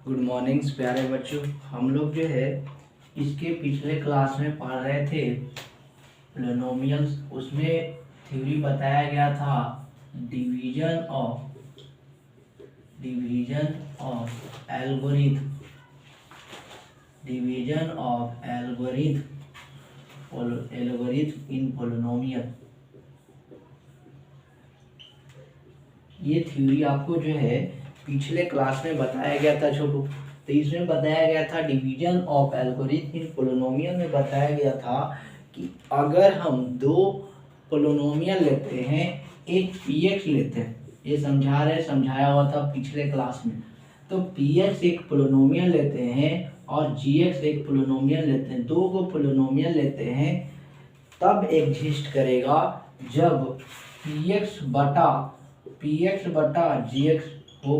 Good morning प्यारे बच्चों। हम लोग जो है इसके पिछले क्लास में पढ़ रहे थे पोलिनोमियल्स। उसमें थ्योरी बताया गया था division of algorithm in polynomial. ये थ्योरी आपको जो है पिछले क्लास में बताया गया था छोटू। तो इसमें बताया गया था division of algorithm in polynomial में बताया गया था कि अगर हम दो पोलिनोमियल लेते हैं, एक px लेते हैं, ये समझाया हुआ था पिछले क्लास में। तो px एक पोलिनोमियल लेते हैं और gx एक पोलिनोमियल लेते हैं, दो को पोलिनोमियल लेते हैं, तब एग्जिस्ट करेगा जब px बटा gx हो।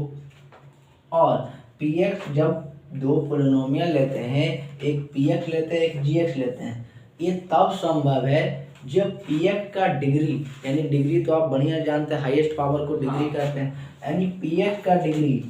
और px जब दो पोलिनोमियल लेते हैं, एक px लेते हैं, एक gx लेते हैं, ये तब संभव है जब px का डिग्री, यानी डिग्री तो आप बढ़िया जानते हैं, हाईएस्ट पावर को डिग्री कहते हैं, यानी px का डिग्री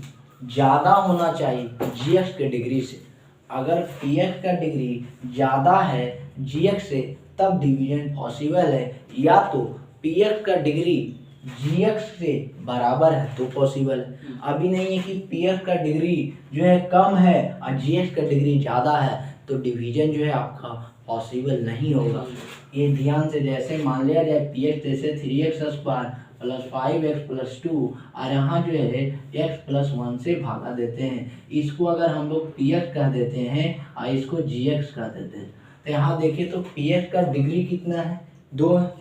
ज़्यादा होना चाहिए gx के डिग्री से। अगर px का डिग्री ज़्यादा है gx से तब डिवीजन पॉसिबल है, या तो px का डिग्री gx से बराबर है तो पॉसिबल है। अभी नहीं है कि px का डिग्री जो है कम है और gx का डिग्री ज़्यादा है तो डिवीजन जो है आपका पॉसिबल नहीं होगा। ये ध्यान से, जैसे मान लिया जाए px जैसे 3x² + 5x + 2 और यहाँ जो है x + 1 से भागा देते हैं। इसको अगर हम लोग px कह देते हैं और इसको gx कह देते हैं, तो यहाँ देखिए तो px का डिग्री कितना है, 2 है,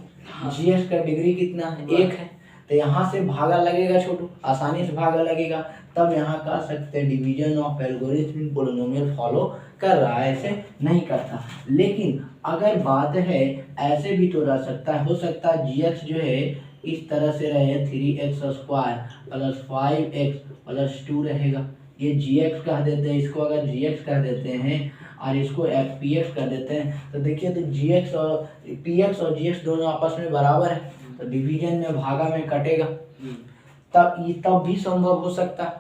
gx का डिग्री कितना है, 1 है। तो यहाँ से भागा लगेगा छोटू, आसानी से भागा लगेगा, तब यहाँ कह सकते हैं division of algorithm in polynomial follow कर रहा है, ऐसे नहीं करता। लेकिन अगर बात है ऐसे भी तो रह सकता है, हो सकता है gx जो है इस तरह से रहे 3x² + 5x + 2 रहेगा, ये gx कह देते हैं। इसको अगर gx कह देते हैं और इसको px कर देते हैं, तो देखिए तो gx और px और gx दोनों आपस में बराबर है, तो डिवीजन में भागा में कटेगा, तब भी संभव हो सकता है।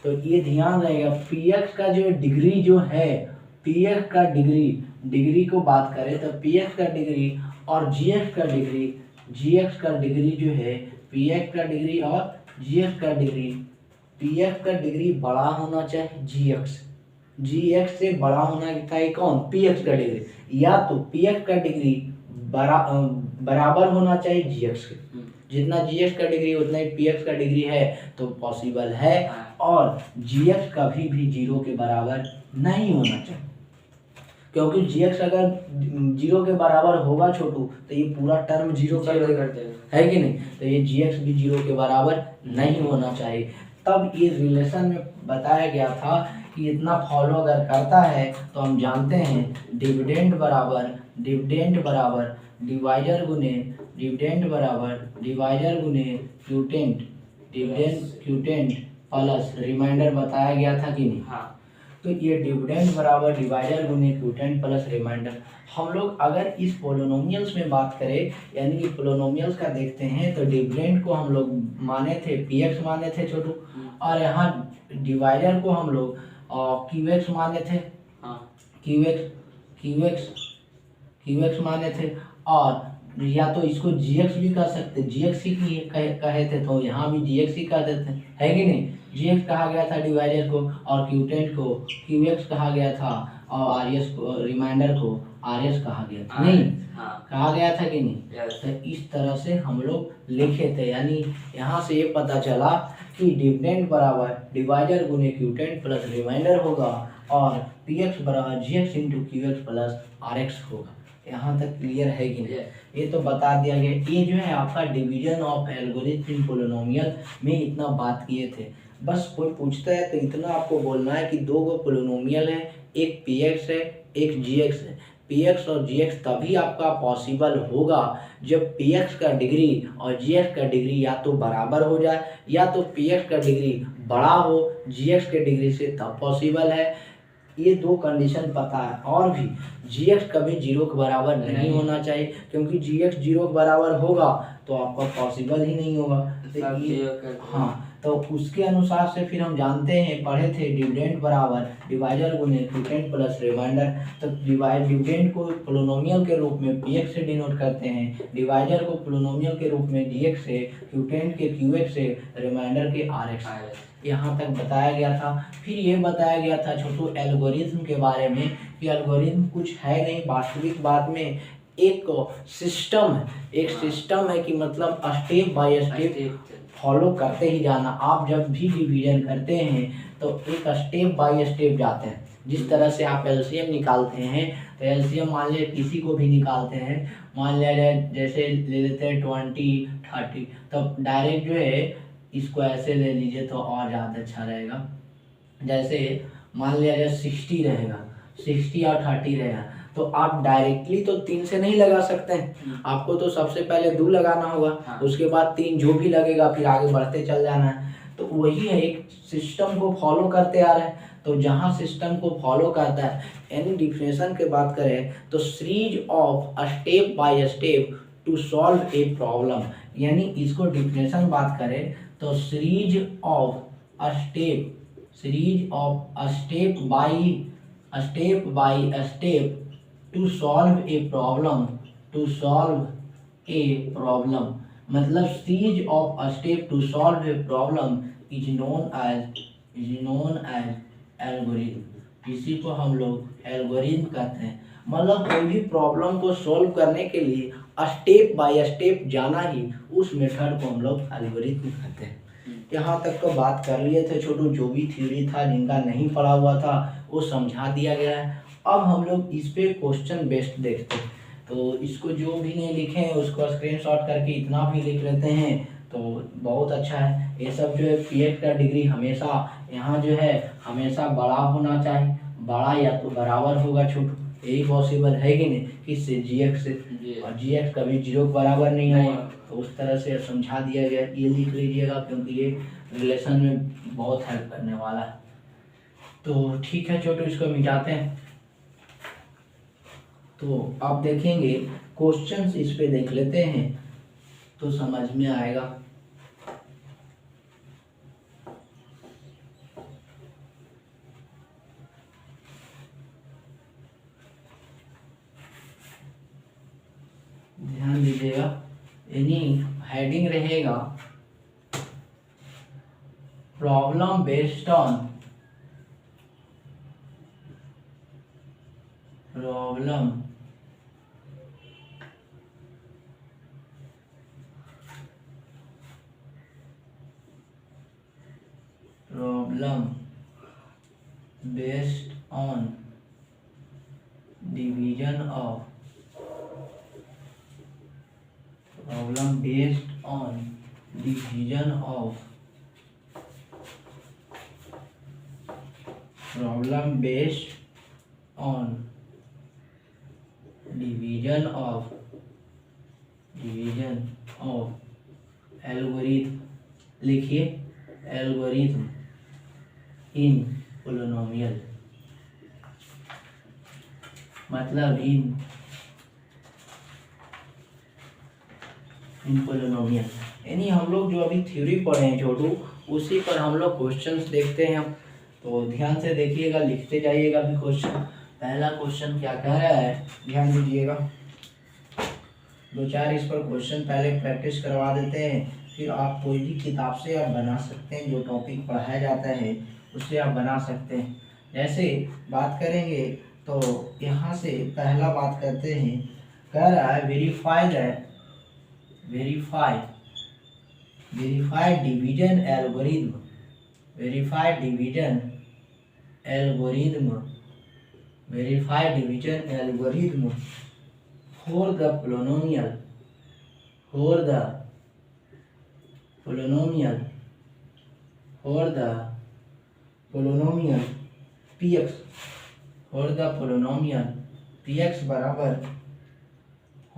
तो ये ध्यान रहेगा, px का जो डिग्री जो है, px का डिग्री को बात करें तो px का डिग्री और gx का डिग्री जो है, px का डिग्री और gx का डिग्री, px का डिग्री बड़ा होना चाहिए gx से बड़ा होना चाहिए कौन, px का डिग्री, या तो px का डिग्री बराबर होना चाहिए gx के। जितना gx का डिग्री उतना ही px का डिग्री है तो पॉसिबल है। और gx कभी भी 0 के बराबर नहीं होना चाहिए, क्योंकि gx अगर 0 के बराबर होगा छोटू तो ये पूरा टर्म 0 कर देगा, है कि नहीं। तो ये gx भी 0 के बराबर नहीं होना चाहिए। तब ये रिलेशन में बताया गया था कि इतना फॉलो अगर करता है तो हम जानते हैं डिविडेंड बराबर डिवाइजर गुने क्यूटेंट, डिविडेंड प्लस रिमाइंडर बताया गया था कि नहीं। हाँ। तो ये डिविडेंड बराबर डिवाइजर गुने क्यूटेंट प्लस रिमाइंडर। हम लोग अगर इस पोलिनोमियल्स में बात करें, यानी कि पोलिनोमियल्स का देखते हैं, तो डिविडेंड को हम लोग माने थे px माने थे छोटू, और यहाँ डिवाइजर को हम लोग qx माने थे, qx माने थे, और या तो इसको gx भी कह सकते, gx ही कहे थे तो यहाँ भी gx ही कह देते हैं, है कि नहीं। gx कहा गया था डिवाइजर को, और क्यूटेंट को qx कहा गया था, और rs को, रिमाइंडर को rs कहा गया था, नहीं कहा गया था कि नहीं। तो इस तरह से हम लोग लिखे थे, यानी यहाँ से ये पता चला कि डिविडेंड बराबर डिवाइजर गुने क्यूटेंट प्लस रिमाइंडर होगा, और px बराबर gx × qx प्लस rx होगा। यहाँ तक क्लियर है कि नहीं। ये तो बता दिया गया। ये जो है आपका division of algorithm in polynomial में इतना बात किए थे। बस कोई पूछता है तो इतना आपको बोलना है कि दो पोलिनोमियल है, एक px है, एक gx है। px और gx तभी आपका पॉसिबल होगा जब px का डिग्री और gx का डिग्री या तो बराबर हो जाए, या तो px का डिग्री बड़ा हो gx के डिग्री से, तब पॉसिबल है। ये दो कंडीशन पता है। और भी gx कभी 0 के बराबर नहीं होना चाहिए, क्योंकि gx 0 के बराबर होगा तो आपका पॉसिबल ही नहीं होगा। तो हाँ, तो उसके अनुसार से फिर हम जानते हैं, पढ़े थे, डिविडेंड बराबर डिवाइजर गुने क्वोटिएंट प्लस रिमाइंडर। तो डिविडेंड को पोलिनोमियल के रूप में px से डिनोट करते हैं, डिवाइजर को पोलिनोमियल के रूप में dx से, क्वोटिएंट के qx से, रिमाइंडर के rx। यहाँ तक बताया गया था। फिर ये बताया गया था छोटू एल्गोरिथम के बारे में कि एल्गोरिथम कुछ है नहीं, वास्तविक बात में एक सिस्टम है, एक सिस्टम है कि मतलब स्टेप बाय स्टेप फॉलो करते ही जाना। आप जब भी डिवीजन करते हैं तो एक स्टेप बाय स्टेप जाते हैं। जिस तरह से आप एलसीएम निकालते हैं, तो एलसीएम मान लीजिए किसी को भी निकालते हैं, मान लिया जैसे ले लेते हैं 20 30, तो डायरेक्ट जो है इसको ऐसे ले लीजिए तो और ज़्यादा अच्छा रहेगा। जैसे मान लिया जाए 60 रहेगा, 60 और 30 रहेगा, तो आप डायरेक्टली तो 3 से नहीं लगा सकते हैं, आपको तो सबसे पहले 2 लगाना होगा, उसके बाद 3 जो भी लगेगा फिर आगे बढ़ते चल जाना है। तो वही है, एक सिस्टम को फॉलो करते आ रहे हैं। तो जहाँ सिस्टम को फॉलो करता है, यानी डिफिनेशन की बात करें तो series of step by step to solve a problem, यानी इसको डिफिनेशन बात करें तो series of step by step to solve a problem, मतलब series of step to solve a problem is known as algorithm. इसी को हम लोग एल्गोरिथम कहते हैं। मतलब कोई भी प्रॉब्लम को सॉल्व करने के लिए स्टेप बाय स्टेप जाना ही, उस मेथड को हम लोग एल्गोरिथम कहते हैं। यहाँ तक तो बात कर लिए थे छोटू, जो भी थ्योरी था जिनका नहीं पढ़ा हुआ था वो समझा दिया गया है। अब हम लोग इस पे क्वेश्चन बेस्ड देखते हैं। तो इसको जो भी नहीं लिखे हैं उसको स्क्रीनशॉट करके इतना भी लिख लेते हैं तो बहुत अच्छा है। ये सब जो है पीएच का डिग्री हमेशा यहाँ जो है हमेशा बड़ा होना चाहिए, बड़ा या तो बराबर होगा छोटू, यही पॉसिबल है कि नहीं, किससे, जीएक्स से, और जीएक्स कभी 0 के बराबर नहीं होगा। तो उस तरह से समझा दिया गया, ये लिख लीजिएगा क्योंकि ये रिलेशन में बहुत हेल्प करने वाला है। तो ठीक है छोटू, इसको मिटाते हैं। तो आप देखेंगे क्वेश्चंस इस पे देख लेते हैं तो समझ में आएगा। ध्यान दीजिएगा, यानी हेडिंग रहेगा problem based on division of algorithm, लिखिए एल्गोरिथम इन पोलिनोमियल, मतलब इन पोलिनोमियल, यानी हम लोग जो अभी थ्योरी पढ़े हैं छोटू, उसी पर हम लोग क्वेश्चंस देखते हैं। तो ध्यान से देखिएगा, लिखते जाइएगा भी क्वेश्चन। पहला क्वेश्चन क्या कह रहा है, ध्यान दीजिएगा। 2-4 इस पर क्वेश्चन पहले प्रैक्टिस करवा देते हैं, फिर आप कोई भी किताब से आप बना सकते हैं, जो टॉपिक पढ़ाया जाता है उससे आप बना सकते हैं। जैसे बात करेंगे तो यहाँ से पहला बात करते हैं, कह रहा है verify division algorithm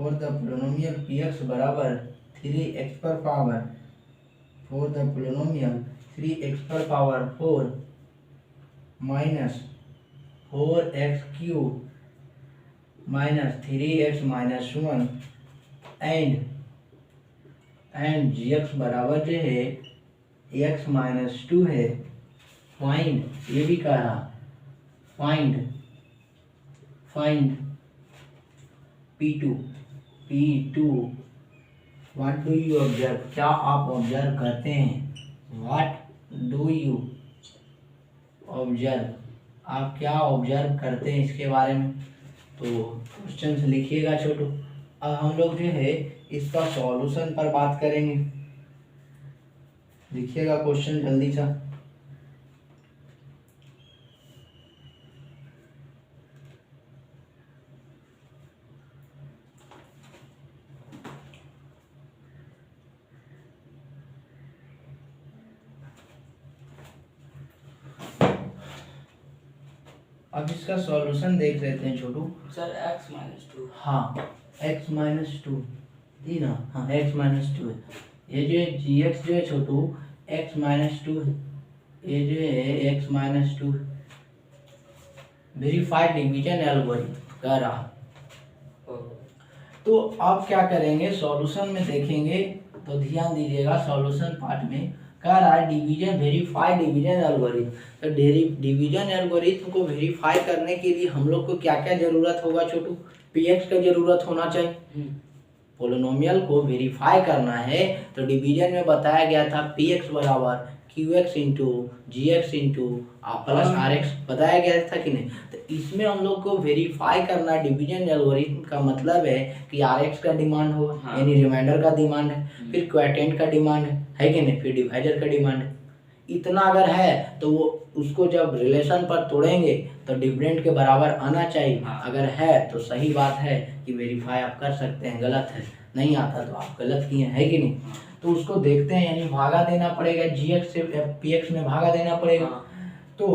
for the polynomial px बराबर 3x पर power 4 minus 4x cube minus 3x minus 1 and gx बराबर जो है x माइनस टू है, फाइंड, ये भी कह रहा find P2 what do you observe, क्या आप ऑब्जर्व करते हैं, व्हाट डू यू ऑब्जर्व, आप क्या ऑब्जर्व करते हैं इसके बारे में। तो क्वेश्चन से लिखिएगा छोटू। अब हम लोग जो है इसका सॉल्यूशन पर बात करेंगे, लिखिएगा क्वेश्चन जल्दी सा। अब इसका सॉल्यूशन देख लेते हैं छोटू। सर x माइनस टू, हाँ x माइनस टू थी ना, हाँ x माइनस टू है, ये जो है gx जो है छोटू x माइनस टू है, ये जो है x माइनस टू है। वेरीफाइड डिवीजन एल्गोरिथम कह रहा। तो अब क्या करेंगे, सॉल्यूशन में देखेंगे तो ध्यान दीजिएगा, सॉल्यूशन पार्ट में कह रहा है डिवीजन, वेरीफाई डिवीजन एल्गोरिथम। तो डिवीजन एल्गोरिथम को वेरीफाई करने के लिए हम लोग को क्या क्या जरूरत होगा छोटू, px का जरूरत होना चाहिए। पोलिनोमियल को वेरीफाई करना है तो डिवीजन में बताया गया था px बराबर qx into G x into plus R x बताया गया था कि नहीं। तो इसमें हम लोग को वेरीफाई करना डिवीजन एल्गोरिथम का मतलब है कि आर एक्स का डिमांड हो, यानी रिमाइंडर का डिमांड है, फिर क्वोटिएंट का डिमांड है कि नहीं, फिर डिवाइजर का डिमांड है। इतना अगर है तो वो उसको जब रिलेशन पर तोड़ेंगे तो डिफरेंट के बराबर आना चाहिए। अगर है तो सही बात है कि वेरीफाई आप कर सकते हैं, गलत है नहीं आता तो आप गलत किए हैं, है कि नहीं। तो उसको देखते हैं, यानी भागा देना पड़ेगा, gx से px में भागा देना पड़ेगा। तो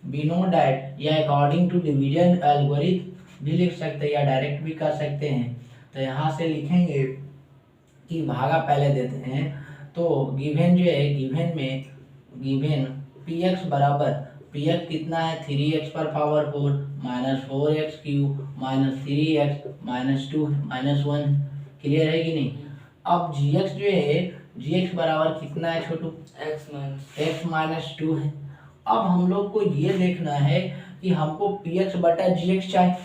वी नो डैट, या अकॉर्डिंग टू डिवीजन एल्गोरिथम भी लिख सकते हैं या डायरेक्ट भी कर सकते हैं। तो यहाँ से लिखेंगे कि भागा पहले देते हैं, तो गिवन जो है, गिवन px बराबर, px कितना है 3x पर power 4 minus 4x cube minus 3x minus 2 minus 1, clear है कि नहीं। अब gx जो है, gx बराबर कितना है छोटू, x माइनस 2 है। अब हम लोग को ये देखना है कि हमको px बटा gx चाहिए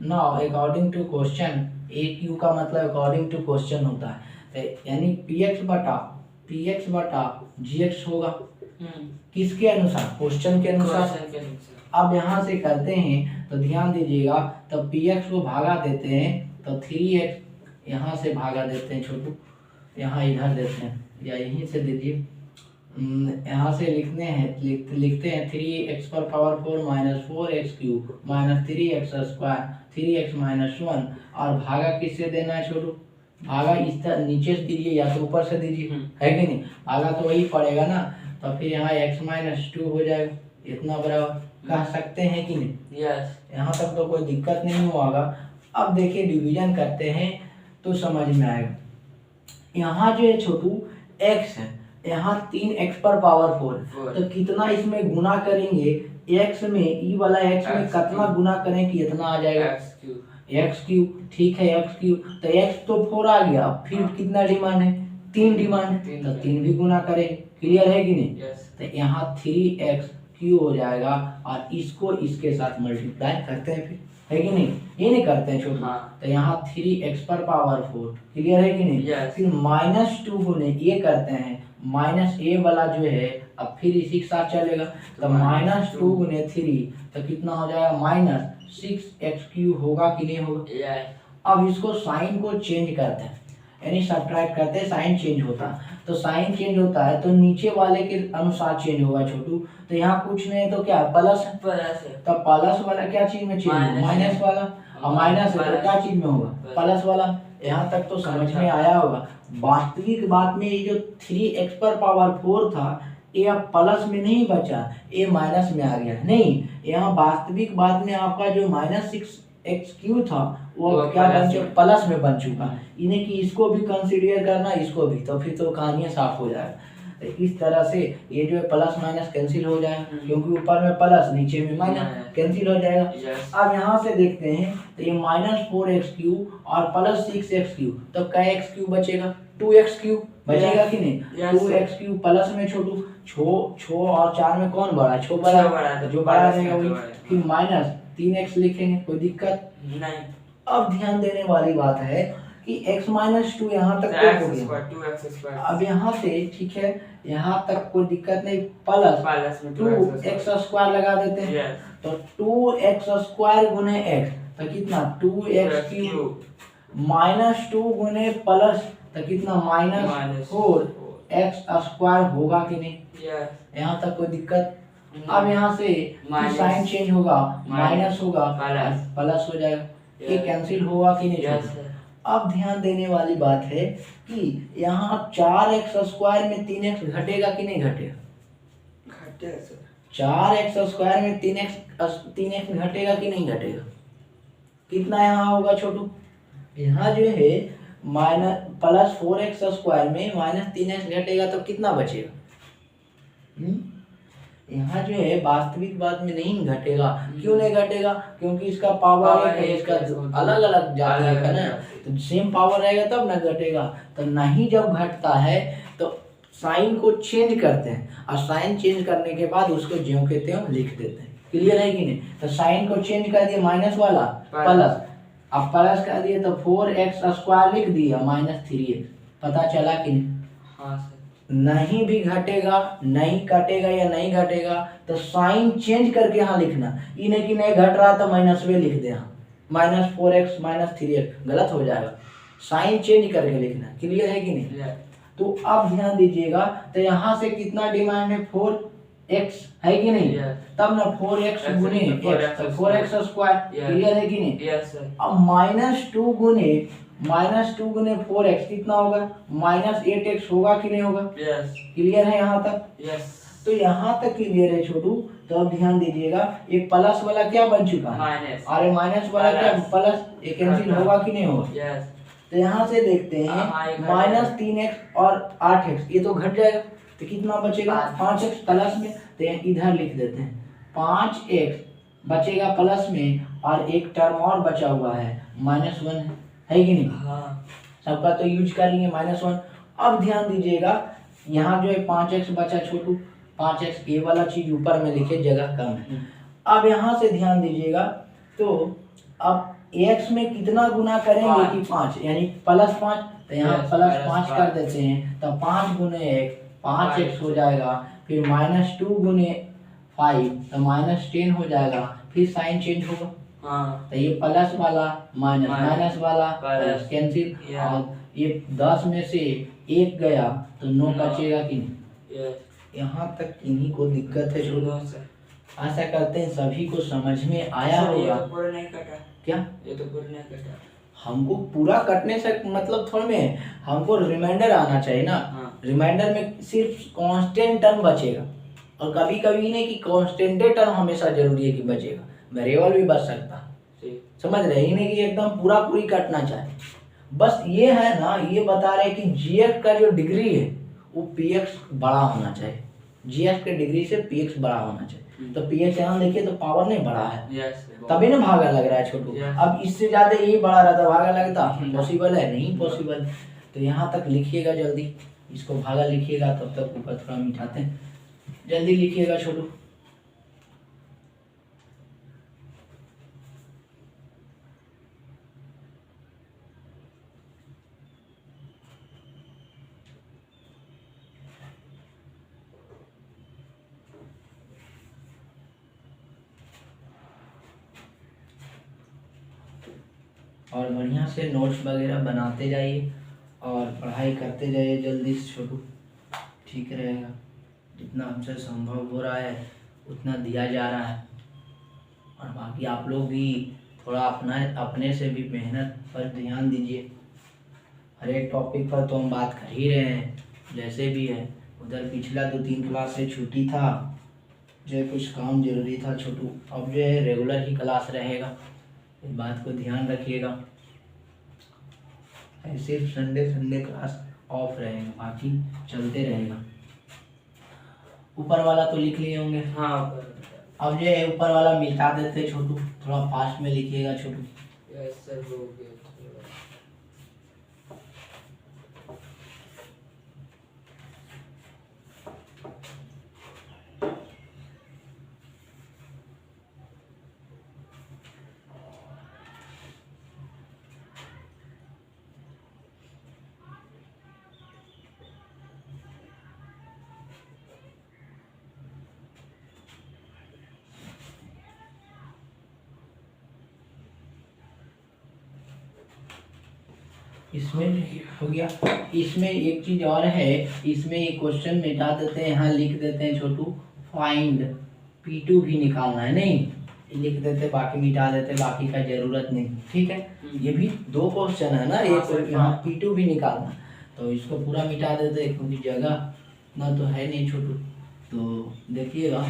ना, according to question, A Q का मतलब अकॉर्डिंग टू क्वेश्चन होता है, यानी px बटा gx होगा किसके अनुसार, क्वेश्चन के अनुसार। अब यहाँ से करते हैं तो ध्यान दीजिएगा, तो px को भागा देते हैं तो 3x यहाँ से भागा देते हैं छोटू, यहाँ इधर देते हैं या यहीं से दीजिए, यहाँ से लिखते हैं 3x पर power 4 minus 4x cube minus 3x square 3x minus 1, और भागा किससे देना है छोटू, भागा इस तरह नीचे से दीजिए या तो ऊपर से दीजिए, है कि नहीं, भागा तो वही पड़ेगा ना। तो फिर यहाँ x माइनस 2 हो जाएगा, इतना बराबर कह सकते हैं कि नहीं। यहाँ तक तो कोई दिक्कत नहीं होगा। अब देखिए डिवीजन करते हैं तो समझ में आएगा। यहाँ जो है छोटू x है, यहाँ 3x पर पावर 4, तो कितना इसमें गुना करेंगे, x में ई वाला x में कितना गुना करें कि इतना आ जाएगा, x क्यूब, ठीक है x क्यूब, तो x तो 4 आ गया, फिर कितना डिमांड है, 3 डिमांड, तो 3 भी गुना करें, क्लियर है कि नहीं। तो यहाँ 3x क्यूब हो जाएगा और इसको इसके साथ मल्टीप्लाई करते हैं फिर, है कि नहीं, ये नहीं करते हैं छोटा। तो यहाँ 3x पर पावर 4, क्लियर है कि नहीं। फिर माइनस 2 गुने ये करते हैं, माइनस ए वाला जो है अब फिर इसी के साथ चलेगा, तो माइनस 2 गुने 3 तो कितना हो जाएगा, माइनस 6x क्यूब होगा कि नहीं होगा। अब इसको साइन को चेंज करते हैं, यानी सब्ट्रैक्ट करते हैं, साइन चेंज होता है, तो साइन चेंज होता है तो नीचे वाले के अनुसार चेंज होगा छोटू। तो यहाँ कुछ नहीं तो क्या प्लस है, तो प्लस वाला क्या चीज में चेंज होगा, माइनस वाला, और माइनस है तो क्या चीज में होगा, प्लस वाला। यहाँ तक तो समझ में आया होगा। वास्तविक बात में ये जो 3x पर पावर 4 था, ये अब प्लस में नहीं बचा, ये माइनस में आ गया, नहीं, यहाँ वास्तविक बात में आपका जो माइनस 6x क्यूब था वो क्या बन चुका, प्लस में बन चुका। इन्हें कि इसको भी कंसीडर करना, इसको भी, तो फिर तो कहानियाँ साफ हो जाएगा। तो इस तरह से ये जो है प्लस माइनस कैंसिल हो जाएगा, क्योंकि ऊपर में प्लस नीचे में माइनस कैंसिल हो जाएगा। अब यहाँ से देखते हैं तो ये -4x³ और +6x³ तो क्या x³ बचेगा, 2x³ बचेगा कि नहीं। 2x³ प्लस में छोटू छो और 4 में कौन बड़ा है, छो बड़ा है, जो बड़ा रहेगा वही। फिर -3x लिखेंगे, कोई दिक्कत नहीं। अब ध्यान देने वाली बात है कि x - 2 यहाँ तक तो हो गया। अब यहाँ से ठीक है, यहाँ तक कोई दिक्कत नहीं, प्लस 2x² लगा देते हैं। तो 2x² गुने x तो कितना, 2x³ -2 गुने प्लस तो कितना, -4x² होगा कि नहीं। यहाँ तक कोई दिक्कत। अब यहाँ से साइन चेंज होगा, माइनस होगा प्लस हो जाएगा, ये कैंसिल होगा कि नहीं। अब ध्यान देने वाली बात है कि यहाँ 4x² में 3x घटेगा कि नहीं घटेगा, 4x² में 3x घटेगा कि नहीं घटेगा। कितना यहाँ होगा छोटू, यहाँ जो है +4x² में -3x घटेगा तो कितना बचेगा। यहाँ जो है वास्तविक बात में नहीं घटेगा। क्यों नहीं घटेगा, क्योंकि इसका पावर एक है, इसका अलग अलग जाता है ना, तो सेम पावर रहेगा तब ना घटेगा। तो नहीं जब घटता है तो साइन को चेंज करते हैं, और साइन चेंज करने के बाद उसको ज्यों के त्यों लिख देते हैं। क्लियर है कि नहीं। तो साइन को चेंज कर दिए माइनस वाला प्लस, अब प्लस कर दिए तो 4x² लिख दिया -3x, पता चला कि नहीं। हाँ सर। नहीं भी घटेगा, नहीं कटेगा या नहीं घटेगा तो साइन चेंज करके यहाँ लिखना, ये नहीं कि नहीं घट रहा तो माइनस में लिख दे, यहाँ -4x -3x गलत हो जाएगा, साइन चेंज करके लिखना। क्लियर है कि नहीं। तो अब ध्यान दीजिएगा, तो यहाँ से कितना डिमांड है, 4x है कि नहीं, तब ना 4x गुने x तो 4x²। क्लियर है कि नहीं। अब -2 गुने 4x कितना होगा, -8x होगा कि नहीं होगा। क्लियर है यहाँ तक। तो यहाँ तक क्लियर है छोटू। तो अब ध्यान दीजिएगा, एक प्लस वाला क्या बन चुका है, और माइनस वाला क्या प्लस, एक कैंसिल होगा कि नहीं होगा। तो यहाँ से देखते हैं -3x और 8x, ये तो घट जाएगा, तो कितना बचेगा, 5x प्लस में, तो इधर लिख देते हैं 5x बचेगा प्लस में, और एक टर्म और बचा हुआ है -1 है कि नहीं। हाँ। सबका तो यूज कर लिए -1। अब ध्यान दीजिएगा, यहाँ जो है 5x बचा छोटू, 5x ये वाला चीज ऊपर में लिखे, जगह कम है। अब यहाँ से ध्यान दीजिएगा, तो अब x में कितना गुना करेंगे कि 5, यानी +5, तो यहाँ +5 कर देते हैं, तो 5 गुने 1 5x हो जाएगा, फिर -2 गुने 5 तो -10 हो जाएगा, फिर साइन चेंज होगा। हाँ। तो ये प्लस वाला माइनस वाला प्लस कैंसिल, और ये 10 में से 1 गया तो 9 बचेगा कि नहीं। यहाँ तक इन्हीं को दिक्कत है छोड़ो। आशा करते हैं सभी को समझ में आया होगा। पूरा नहीं कटा क्या, ये तो पूरा नहीं कटा। हमको पूरा कटने से मतलब थोड़ा में, हमको रिमाइंडर आना चाहिए ना। हाँ। रिमाइंडर में सिर्फ कांस्टेंट टर्म बचेगा, और कभी कभी नहीं कि कांस्टेंट टर्म हमेशा जरूरी है कि बचेगा, वेरिएबल भी बच सकता। समझ रहे ही नहीं कि एकदम पूरी कटना चाहिए। बस ये है ना, ये बता रहे कि जीएफ का जो डिग्री है वो पीएक्स बड़ा होना चाहिए, जीएफ के डिग्री से पीएक्स बड़ा होना चाहिए। तो पीएक्स यहाँ देखिए तो पावर नहीं बड़ा है, तभी ना भागा लग रहा है छोटू। अब इससे ज्यादा ये बड़ा रहता भागा लगता, पॉसिबल है नहीं पॉसिबल। तो यहाँ तक लिखिएगा जल्दी, इसको भागा लिखिएगा, तब तक ऊपर थोड़ा मिटाते हैं, जल्दी लिखिएगा छोटू। और बढ़िया से नोट्स वगैरह बनाते जाइए और पढ़ाई करते जाइए जल्दी से छोटू, ठीक रहेगा। जितना हमसे संभव हो रहा है उतना दिया जा रहा है, और बाकी आप लोग भी थोड़ा अपने से भी मेहनत पर ध्यान दीजिए। हर एक टॉपिक पर तो हम बात कर ही रहे हैं जैसे भी है। उधर पिछला 2-3 क्लास से छुट्टी था, जो है कुछ काम जरूरी था छोटू, अब जो है रेगुलर ही क्लास रहेगा, इस बात को ध्यान रखिएगा। सिर्फ संडे क्लास ऑफ रहेगा, बाकी चलते रहेगा। ऊपर वाला तो लिख लिए होंगे। हाँ अब जो है ऊपर वाला मिटा देते छोटू, थोड़ा फास्ट में लिखिएगा छोटू। यस सर हो गया। इसमें हो गया। इसमें एक चीज और है, इसमें ये क्वेश्चन मिटा देते हैं, यहाँ लिख देते हैं छोटू फाइंड P2 भी निकालना है, नहीं लिख देते, बाकी मिटा देते, बाकी का जरूरत नहीं। ठीक है, ये भी 2 क्वेश्चन है ना, एक यहाँ P2 भी निकालना, तो इसको पूरा मिटा देते क्योंकि जगह ना तो है नहीं छोटू। तो देखिएगा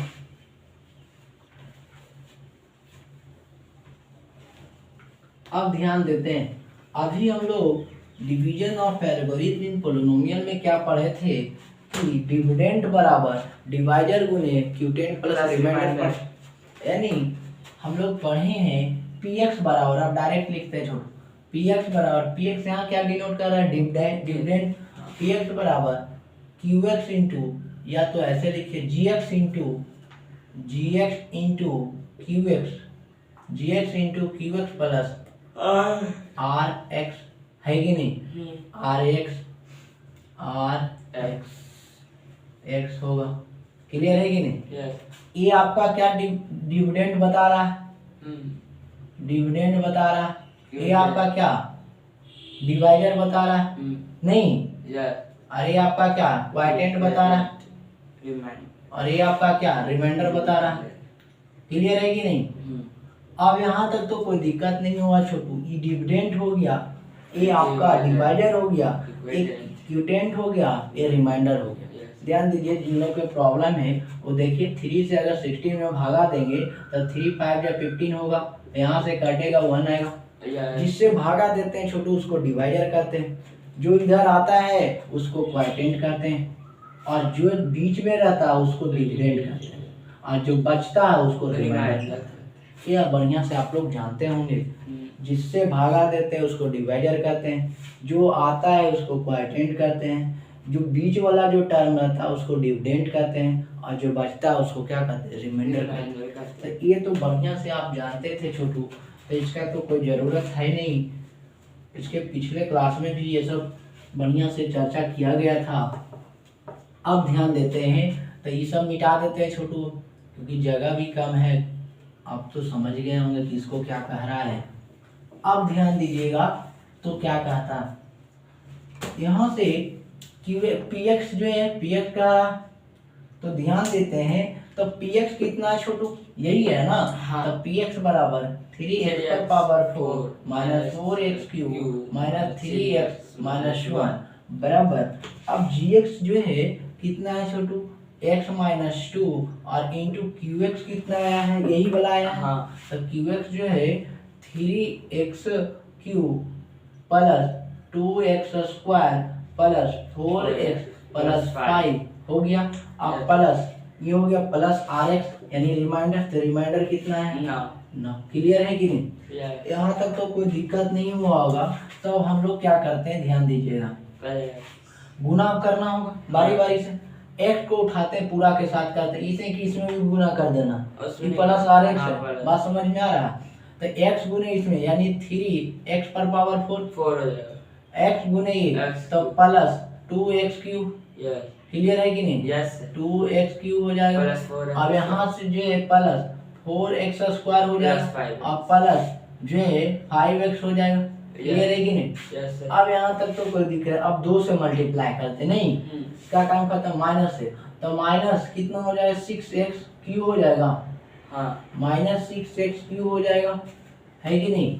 अब ध्यान देते हैं, अभी हम लोग division of algorithm in polynomial में क्या पढ़े थे कि डिविडेंड बराबर डिवाइजर गुने क्यूटेंट प्लस रिमाइंडर, यानी हम लोग पढ़े हैं px बराबर, अब डायरेक्ट लिखते हैं छोटू, px बराबर, px यहाँ क्या डिनोट कर रहा है, डिविडेंड, px बराबर qx इंटू, या तो ऐसे लिखिए gx into qx, gx into qx plus R x, है कि नहीं, आर एक्स एक्स होगा, क्लियर है कि नहीं। ये आपका क्या डिविडेंड बता रहा है, डिविडेंड बता रहा है, ये आपका क्या डिवाइजर बता रहा है, नहीं, अरे आपका क्या क्वाइटेंट बता रहा है, और ये आपका क्या रिमाइंडर बता रहा है, क्लियर है कि नहीं। अब यहाँ तक तो कोई दिक्कत नहीं हुआ छोटू, ये डिविडेंड हो गया, ये आपका डिवाइडर हो गया, एक क्यूटेंट हो गया, ये रिमाइंडर हो गया। ध्यान दीजिए, जिन लोग के प्रॉब्लम है वो देखिए 3 से अगर 16 में भागा देंगे तो 3 5 या 15 होगा, यहाँ से कटेगा 1 आएगा, जिससे भागा देते हैं छोटू उसको डिवाइडर करते हैं, जो इधर आता है उसको क्वाइटेंट करते हैं, और जो बीच में रहता है उसको डिविडेंड करते हैं, और जो बचता है उसको रिमाइंडर करते हैं। ये बढ़िया से आप लोग जानते होंगे, जिससे भागा देते हैं उसको डिवाइडर करते हैं, जो आता है उसको क्वाइटेंट करते हैं, जो बीच वाला जो टर्म रहता है उसको डिविडेंड करते हैं, और जो बचता है उसको क्या करते हैं, रिमाइंडर करते हैं। तो ये तो बढ़िया से आप जानते थे छोटू, तो इसका तो कोई ज़रूरत है नहीं, इसके पिछले क्लास में भी ये सब बढ़िया से चर्चा किया गया था। अब ध्यान देते हैं, तो ये सब मिटा देते हैं छोटू क्योंकि जगह भी कम है, आप तो समझ गए होंगे कि इसको क्या कह रहा है। अब ध्यान दीजिएगा, तो क्या कहता है यहाँ से px जो है px का, तो ध्यान देते हैं, तो px कितना है छोटू, यही है ना, तो px बराबर 3x पर power 4 minus 4x cube minus 3x minus 1 बराबर, अब gx जो है कितना है छोटू, x माइनस 2 और इंटू qx कितना आया है, यही वाला आया है, तो qx जो है 3x cube plus 2x square plus 4x plus 5 हो गया। अब प्लस ये हो गया प्लस rx यानी रिमाइंडर, तो रिमाइंडर कितना है, ना, क्लियर है कि नहीं। यहाँ तक तो कोई दिक्कत नहीं हुआ होगा। तो हम लोग क्या करते हैं, ध्यान दीजिएगा, गुना करना होगा बारी बारी से, x को उठाते हैं पूरा के साथ करते हैं, इसे कि इसमें भी गुना कर देना, ये प्लस rx है, बात समझ में आ रहा है। तो x गुने इसमें यानी 3x पर पावर 4 हो जाएगा, x गुने ये तो प्लस 2x क्यूब, क्लियर है कि नहीं, 2x क्यूब हो जाएगा। अब यहाँ से जो है प्लस 4x स्क्वायर हो जाएगा, अब प्लस जो है 5x हो जाएगा, क्लियर है कि नहीं। अब यहाँ तक तो कोई दिक्कत, अब 2 से मल्टीप्लाई करते नहीं, क्या काम करता, माइनस से, तो माइनस कितना हो जाएगा, 6x क्यूब हो जाएगा, माइनस 6x क्यूब हो जाएगा, है कि नहीं।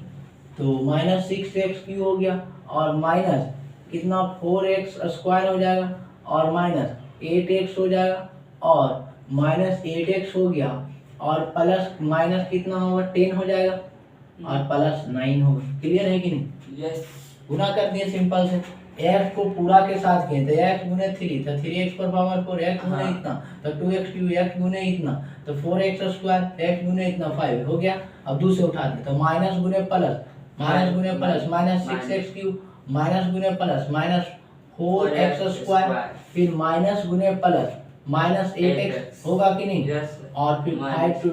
तो माइनस 6x क्यूब हो गया, और माइनस कितना 4x स्क्वायर हो जाएगा, और माइनस 8x हो जाएगा, और माइनस 8x हो गया, और प्लस माइनस कितना होगा 10 हो जाएगा, और प्लस 9 होगा, क्लियर है कि नहीं। गुना कर दिए सिंपल से, एक्स को पूरा के साथ किए तो एक्स गुने 3 तो 3x पर पावर 4 एक्स गुने इतना तो 2x क्यूब एक्स गुने इतना तो 4x स्क्वायर एक्स गुने इतना 5 हो गया। अब दूसरे उठा दे तो माइनस गुने plus minus 6x cube minus गुने प्लस माइनस 4x स्क्वायर फिर माइनस गुने प्लस माइनस 8x होगा कि नहीं और फिर 5 टू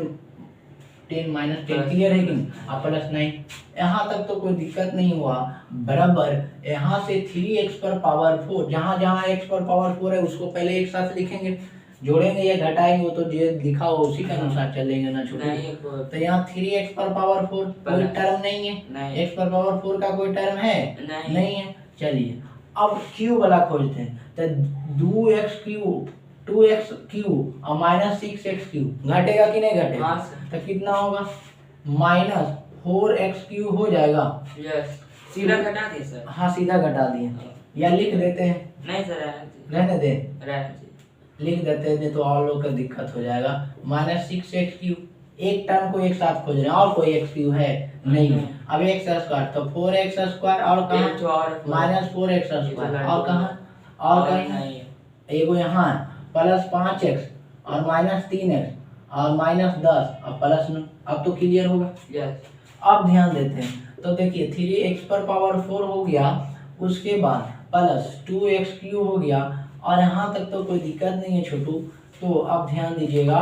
10 माइनस 10 क्लियर है कि नहीं और प्लस 9 यहाँ तक तो कोई दिक्कत नहीं हुआ। बराबर यहाँ से 3x पर पावर 4 जहाँ जहाँ x पर पावर 4 है उसको पहले एक साथ लिखेंगे जोड़ेंगे या घटाएंगे वो तो जो लिखा हो उसी के अनुसार चलेंगे ना छोटे। तो यहाँ 3x पर पावर 4 कोई टर्म नहीं है x पर पावर 4 का कोई टर्म है नहीं है। चलिए अब q वाला खोजते हैं तो 2x क्यूब 2x क्यूब और माइनस 6x क्यूब घटेगा कि नहीं घटेगा तो कितना होगा माइनस 4x क्यूब हो जाएगा। सीधा घटा दिए सर। हाँ सीधा घटा दिए या लिख देते हैं नहीं सर रहने दे लिख देते हैं तो और लोग का दिक्कत हो जाएगा। माइनस 6x क्यूब एक टर्म को एक साथ खोज रहे हैं और कोई x क्यूब है नहीं है। अब x स्क्वायर तो 4x स्क्वायर और कहाँ माइनस 4x स्क्वायर और कहाँ और कहीं एगो यहाँ प्लस 5x और माइनस 3x और माइनस 10 और प्लस 9 अब तो क्लियर होगा। अब ध्यान देते हैं तो देखिए 3x पर पावर 4 हो गया उसके बाद प्लस 2x क्यूब हो गया और यहाँ तक तो कोई दिक्कत नहीं है छोटू। तो अब ध्यान दीजिएगा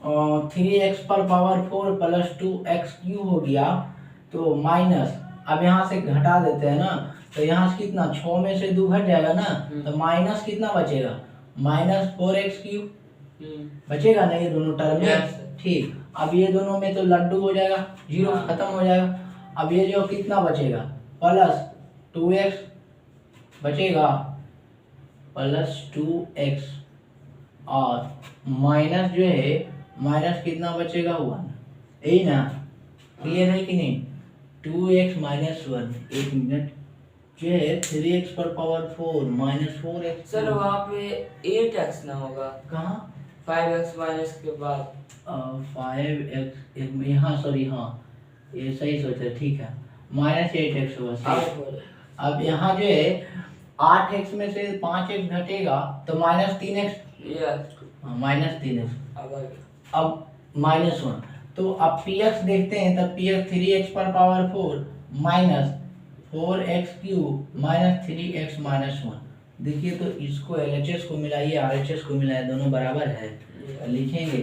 3x पर पावर 4 प्लस 2x क्यूब हो गया तो माइनस अब यहाँ से घटा देते हैं ना तो यहाँ से कितना 6 में से 2 घट जाएगा ना तो माइनस कितना बचेगा माइनस 4x क्यूब बचेगा ना ये दोनों टर्म में ठीक। अब ये दोनों में तो लड्डू हो जाएगा जीरो खत्म हो जाएगा। अब ये जो कितना बचेगा प्लस 2x बचेगा प्लस 2x और माइनस जो है माइनस कितना बचेगा 1 यही ना क्लियर है कि नहीं 2x माइनस 1 एक मिनट जो है 3x पर पावर 4 माइनस 4x सर वहाँ पे 8x ना होगा कहाँ 5x माइनस के बाद 5x यहाँ सॉरी हाँ ये सही सोचा ठीक है माइनस 8x होगा। अब यहाँ जो है 8x में से 5x घटेगा तो माइनस 3x माइनस 3x अब माइनस 1 तो अब px देखते हैं तब px 3x पर power 4 minus 4x cube minus 3x minus 1 देखिए तो इसको LHS को मिलाइए RHS को मिलाइए दोनों बराबर है लिखेंगे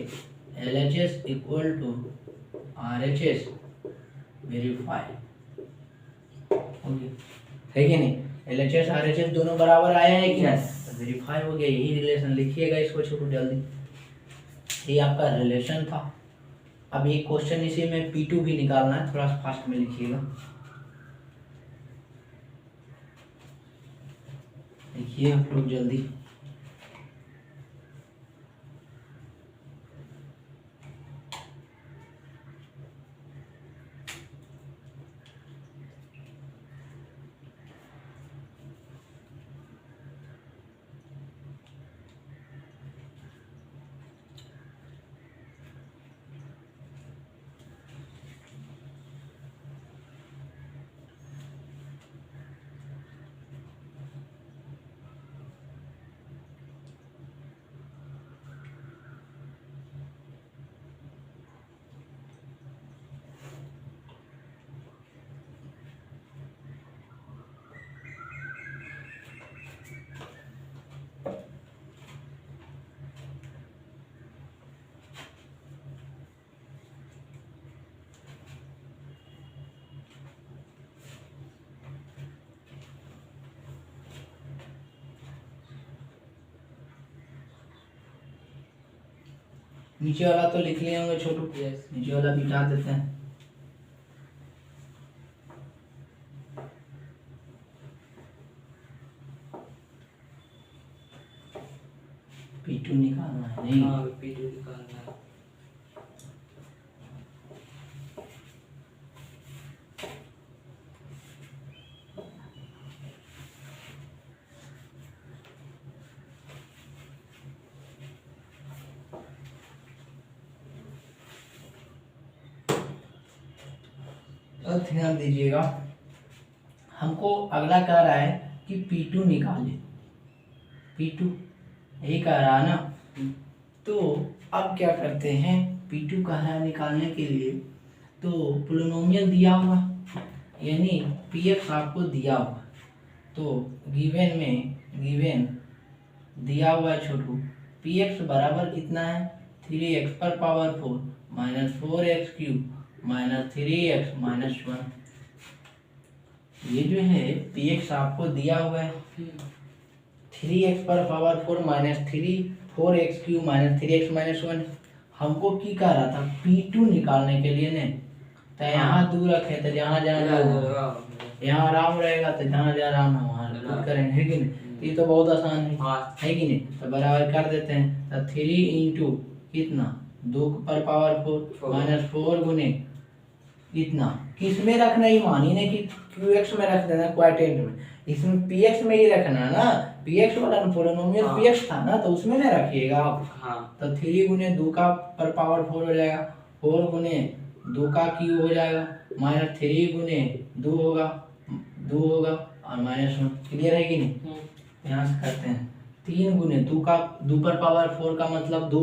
LHS equal to RHS verify है कि नहीं LHS RHS दोनों बराबर आया है कि नहीं वेरीफाई हो गया यही रिलेशन लिखिएगा इसको छोटू जल्दी ये आपका रिलेशन था। अब एक क्वेश्चन इसी में P2 भी निकालना है थोड़ा फास्ट में लिखिएगा लिखिए आप लोग जल्दी नीचे वाला तो लिख लिए होंगे छोटू नीचे वाला मिटा देते हैं P2 निकालना है नहीं P2 निकालना है ध्यान दीजिएगा हमको अगला कह रहा है कि P2 निकाले, P2 यही कह रहा है ना। तो अब क्या करते हैं, P2 कह रहा है निकालने के लिए, तो पोलिनोमियल दिया हुआ यानी Px आपको दिया हुआ, तो गिवन दिया हुआ है छोटू, Px बराबर कितना है 3x पर power 4 minus 4x cube minus 3x minus 1। ये जो है Px आपको दिया हुआ है 3x पर power 4 minus 4x cube minus 3x minus 1। हमको की कह रहा था P2 निकालने के लिए ने, तो यहाँ दूर रखे तो जहाँ जहाँ यहाँ आराम रहेगा, तो जहाँ जहाँ आराम है वहाँ पुट करेंगे, है कि नहीं। ये तो बहुत आसान है कि नहीं। तो बराबर कर देते हैं, तो 3 इंटू कितना 2 पर पावर 4 माइनस 4 गुने इतना, किस में रखना ही मानी ने कि QX में रख देना क्वाड्रेंट में, इसमें PX में ही रखना है ना, PX वाला पोलिनोमियल PX था ना, तो उसमें ना रखिएगा आप। तो 3 गुने 2 का पर पावर 4 हो जाएगा, 4 गुने 2 का क्यूब हो जाएगा, माइनस 3 गुने 2 होगा और माइनस 1। क्लियर है कि नहीं। यहाँ से करते हैं 3 गुने 2 का 2 पर पावर 4 का मतलब 2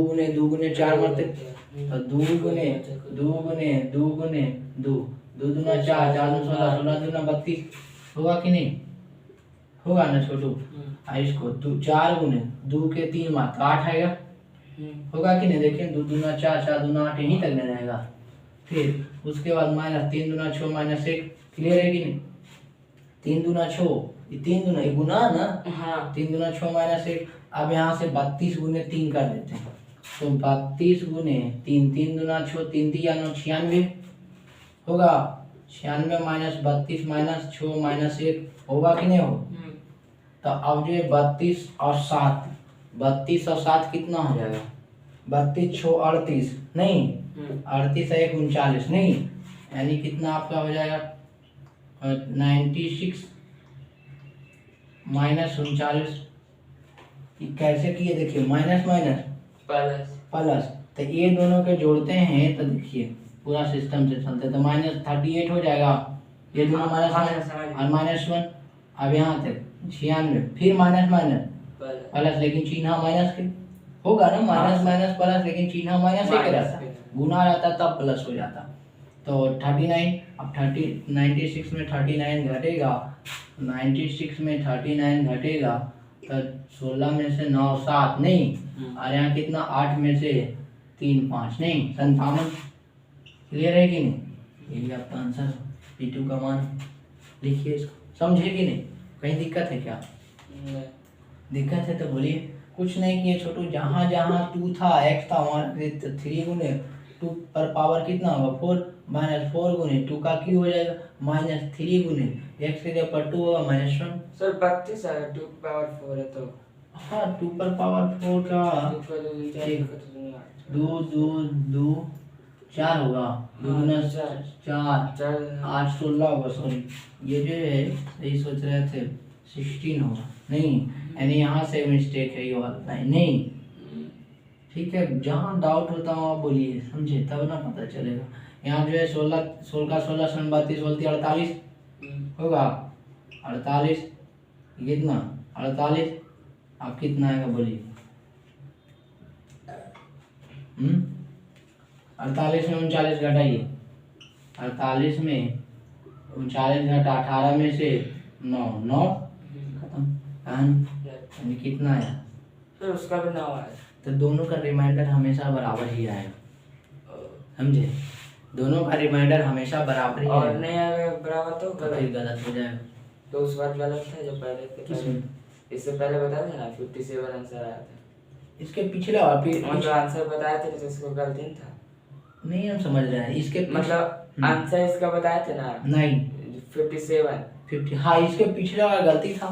गुने 4 मरते, तो 2 गुने 2 गुने 2 गुने 2 2 दूना 4 4 दूना 16 16 दूना 32 होगा कि नहीं, होगा ना छोटू। इसको 4 गुने 2 के 3 मात्र 8 आएगा, होगा कि नहीं। देखिए 2 दूना 4 4 दूना 8 यहीं तक नहीं रहेगा। फिर उसके बाद माइनस 3 दूना 6 माइनस 1। क्लियर है कि नहीं। 3 दूना 6, ये 3 दूना ये गुना ना, 3 दूना 6 माइनस 1। अब यहाँ से 32 गुने 3 कर देते हैं, तो 32 गुने 3 3 दूना 6 3 3 96 होगा, 96 माइनस 32 माइनस 6 माइनस 1 होगा कि नहीं हो। तो अब जो 32 और 7 कितना हो जाएगा, 32 6 38 नहीं, 38 1 39 नहीं, यानी कितना आपका हो जाएगा 96 माइनस 39। कैसे किए देखिए, माइनस माइनस प्लस, तो ये दोनों के जोड़ते हैं तो देखिए पूरा सिस्टम से चलते, तो माइनस 38 हो जाएगा, ये दोनों माइनस और माइनस 1। अब यहाँ तक 96, फिर माइनस माइनस प्लस, लेकिन चिन्ह माइनस के होगा ना, माइनस माइनस प्लस, लेकिन चिन्ह माइनस के रहता, गुना रहता तब प्लस हो जाता। तो 39, अब 96 में 39 घटेगा, 96 में 39 घटेगा, तो 16 में से 9 7 नहीं, और यहाँ कितना 8 में से 3 5 नहीं, 57। क्लियर है कि नहीं। यही आपका आंसर P2 का मान लिखिए इसको, समझे कि नहीं, कहीं दिक्कत है क्या। दिक्कत है तो बोलिए। कुछ नहीं किए छोटू, जहाँ जहाँ 2 था x था वहाँ 3 गुने 2 पर पावर कितना होगा 4 माइनस 4 गुने 2 का क्यूब हो जाएगा, माइनस 3 गुने x के पर 2 होगा माइनस 1। सर 32 है 2 पावर 4 है तो हाँ 2 पर पावर 4 का 2 2 2 4 होगा, 2 गुना 4 8 16 होगा, सॉरी ये जो है यही सोच रहे थे 16 होगा, नहीं यानी यहाँ से मिस्टेक है, ये वाला नहीं। ठीक है, जहाँ डाउट होता है वहाँ बोलिए, समझे, तब ना पता चलेगा। यहाँ जो है 16 का 16 सन 32 बोलती 48 होगा, 48 कितना 48, आप कितना आएगा बोलिए। 48 में 39 घटाइए, 48 में 39 घटा 18 में से 9 9 खत्म, यानी कितना आया, फिर उसका भी 9 आया। तो दोनों का रिमाइंडर हमेशा बराबर ही आएगा, समझे, दोनों का रिमाइंडर हमेशा बराबर ही और आएगा। नहीं आएगा बराबर तो गलत हो जाएगा। तो उस बार गलत था जो पहले इससे पहले बताया था ना 57 आंसर आया था, इसके पिछले और जो आंसर बताया थे तो इसको गलती नहीं था, नहीं हम समझ रहे हैं इसके मतलब आंसर इसका बताया थे ना नहीं 57 50, हाँ इसके पिछले वाला गलती था,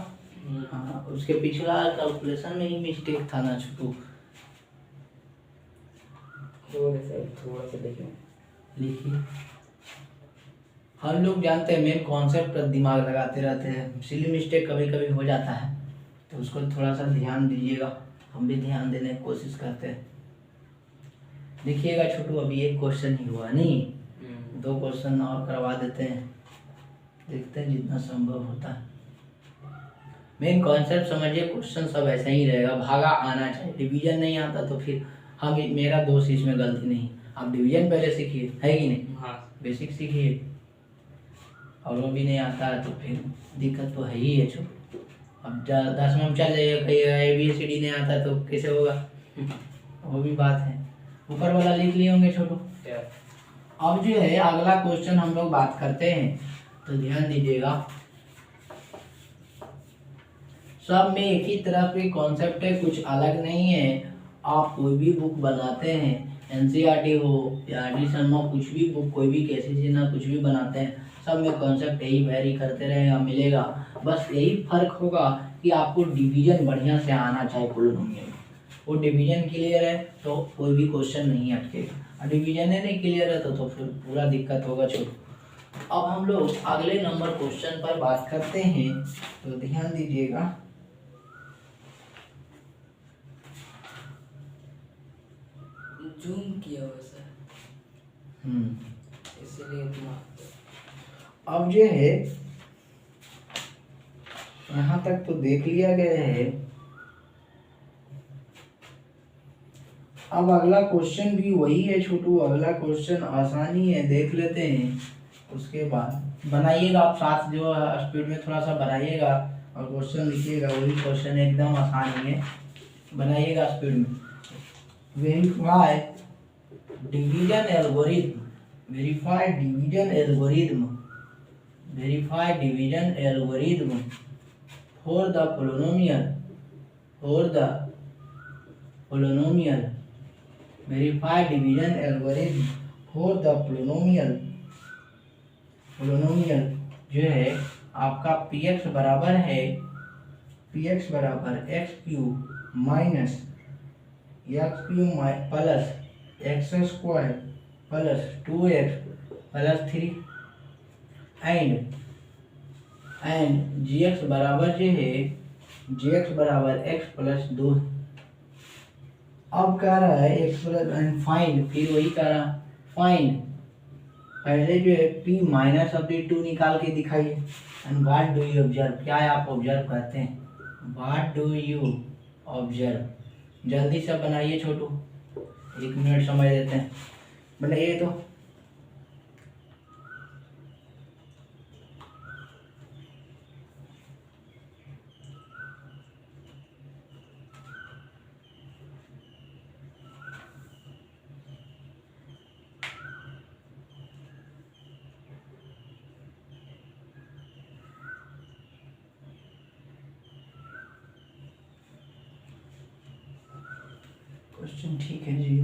हाँ उसके पिछला कैलकुलेशन में ही मिस्टेक था ना छोटू। थोड़ा सा लिखिए, हम लोग जानते हैं मेन कॉन्सेप्ट पर दिमाग लगाते रहते हैं, सिली मिस्टेक कभी कभी हो जाता है, तो उसको थोड़ा सा ध्यान दीजिएगा, हम भी ध्यान देने की कोशिश करते हैं। देखिएगा छोटू, अभी एक क्वेश्चन ही हुआ नहीं, 2 क्वेश्चन और करवा देते हैं। देखते हैं जितना संभव होता है। मेन कॉन्सेप्ट समझिए, क्वेश्चन सब ऐसा ही रहेगा, भागा आना चाहिए। डिवीजन नहीं आता तो फिर हम, मेरा दोस्त इसमें गलती नहीं। आप डिवीजन पहले सीखिए, है कि नहीं? हाँ बेसिक सीखिए, और वो भी नहीं आता है तो फिर दिक्कत तो है ही है। छो अब 10वां में चल जाइए, कहीं ABCD नहीं आता तो कैसे होगा? वो भी बात है। ऊपर वाला लिख लिए होंगे छोटू। क्या? अब जो है अगला क्वेश्चन हम लोग बात करते हैं, तो ध्यान दीजिएगा। सब में एक ही तरह के कॉन्सेप्ट है, कुछ अलग नहीं है। आप कोई भी बुक बनाते हैं, NCERT हो या RD शर्मा, कुछ भी बुक, कोई भी कैसी सिन्हा, कुछ भी बनाते हैं, सब में कॉन्सेप्ट यही वेरी करते रहेगा, मिलेगा। बस यही फर्क होगा कि आपको डिवीजन बढ़िया से आना चाहिए पोलिनोमियल। वो डिवीजन क्लियर है तो कोई भी क्वेश्चन नहीं अटकेगा, और डिवीजन नहीं क्लियर है तो फिर पूरा दिक्कत होगा। छोटू अब हम लोग अगले नंबर क्वेश्चन पर बात करते हैं, तो ध्यान दीजिएगा। जूम किया हुआ सर, इसलिए इतना। अब जो है यहाँ तक तो देख लिया गया है। अब अगला क्वेश्चन भी वही है छोटू, अगला क्वेश्चन आसानी है, देख लेते हैं। उसके बाद बनाइएगा आप साथ, जो स्पीड में थोड़ा सा बनाइएगा और क्वेश्चन लिखिएगा। वही क्वेश्चन एकदम आसान है, बनाइएगा स्पीड में। Verify division algorithm, verify division algorithm, verify division algorithm for the polynomial, for the polynomial, verify division algorithm for the polynomial, polynomial जो है आपका px बराबर है, px बराबर x cube minus x cube plus x square plus 2x plus 3 and gx बराबर जो है, gx बराबर x प्लस 2। अब कह रहा है x प्लस एंड फाइंड, फिर वही कह रहा फाइंड, पहले जो है p माइनस ऑफ 2 निकाल के दिखाइए। And what do you observe, क्या आप ऑब्जर्व करते हैं? व्हाट डू यू ऑब्जर्व, जल्दी से बनाइए छोटू, 1 मिनट समय देते हैं, बनाइए तो। क्वेश्चन ठीक है जी?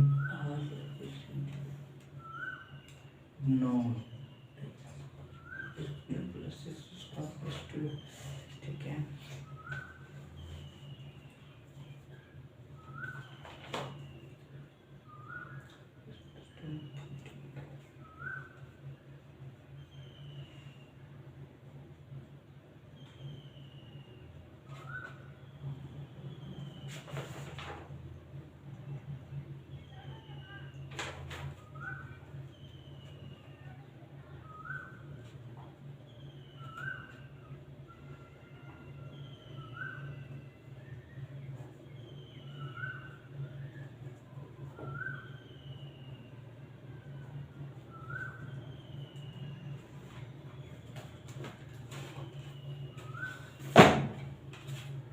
नो, ठीक है।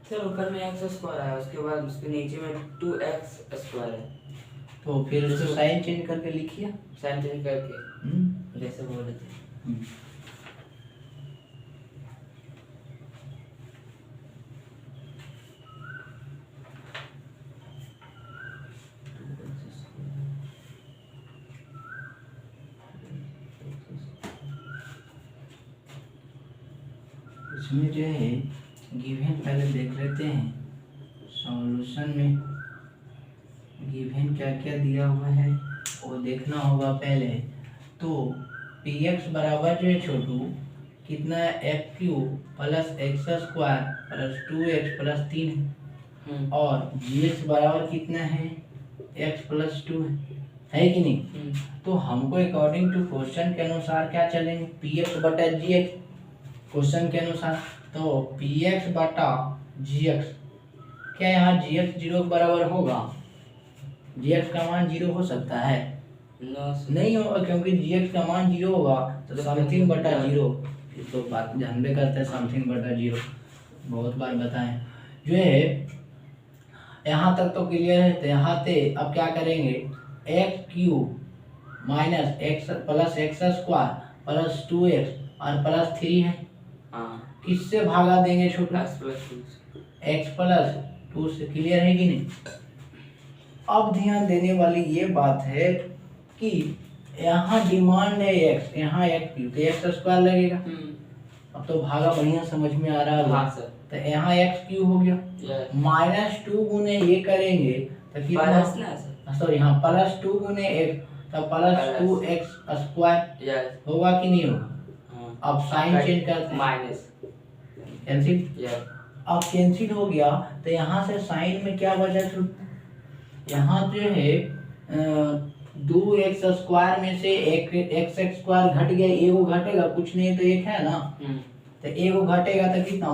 सर ऊपर में एक्स स्क्वायर है, उसके बाद उसके नीचे में 2x स्क्वायर है, तो फिर उसको साइन चेंज करके लिखिए, साइन चेंज करके जैसे बोले थे। इसमें जो है गिवन पहले देख लेते हैं, सॉल्यूशन में गिवन क्या क्या दिया हुआ है वो देखना होगा पहले। तो px बराबर जो है छोटू कितना है, x cube plus x square plus 2x plus 3 और gx बराबर कितना है, x प्लस 2 है कि नहीं? तो हमको अकॉर्डिंग टू क्वेश्चन के अनुसार क्या चलेंगे, px बटा gx, क्वेश्चन के अनुसार। तो पी एक्स बटा जी एक्स, क्या यहाँ जी एक्स 0 के बराबर होगा? जी एक्स का मान 0 हो सकता है? नहीं होगा, क्योंकि जी एक्स का मान 0 होगा तो समथिंग बटा 0, तो बात जानबे करते हैं समथिंग बटा 0, बहुत बार बताएं जो है। यहाँ तक तो क्लियर है। तो यहाँ से अब क्या करेंगे, x cube minus x plus x square plus 2x और प्लस 3 है, किससे भागा देंगे छोटा? एक्स प्लस 2 से। क्लियर है कि नहीं? अब ध्यान देने वाली ये बात है कि यहाँ डिमांड है एक्स, यहाँ एक्स क्यूब, तो एक्स स्क्वायर लगेगा। अब तो भागा बढ़िया समझ में आ रहा है। हाँ सर। तो यहाँ एक्स क्यूब हो गया, -2 गुने ये करेंगे तो कितना? सॉरी, हाँ +2 गुने एक्स तो +2x स्क्वायर होगा कि नहीं होगा? अब साइन चेंज करते हैं, कैंसिल। अब कैंसिल हो गया तो यहाँ से साइन में क्या बचा? यहाँ जो है 2x स्क्वायर में से x स्क्वायर घट गया, एगो घटेगा, कुछ नहीं तो एक है ना, तो एगो घटेगा तो कितना?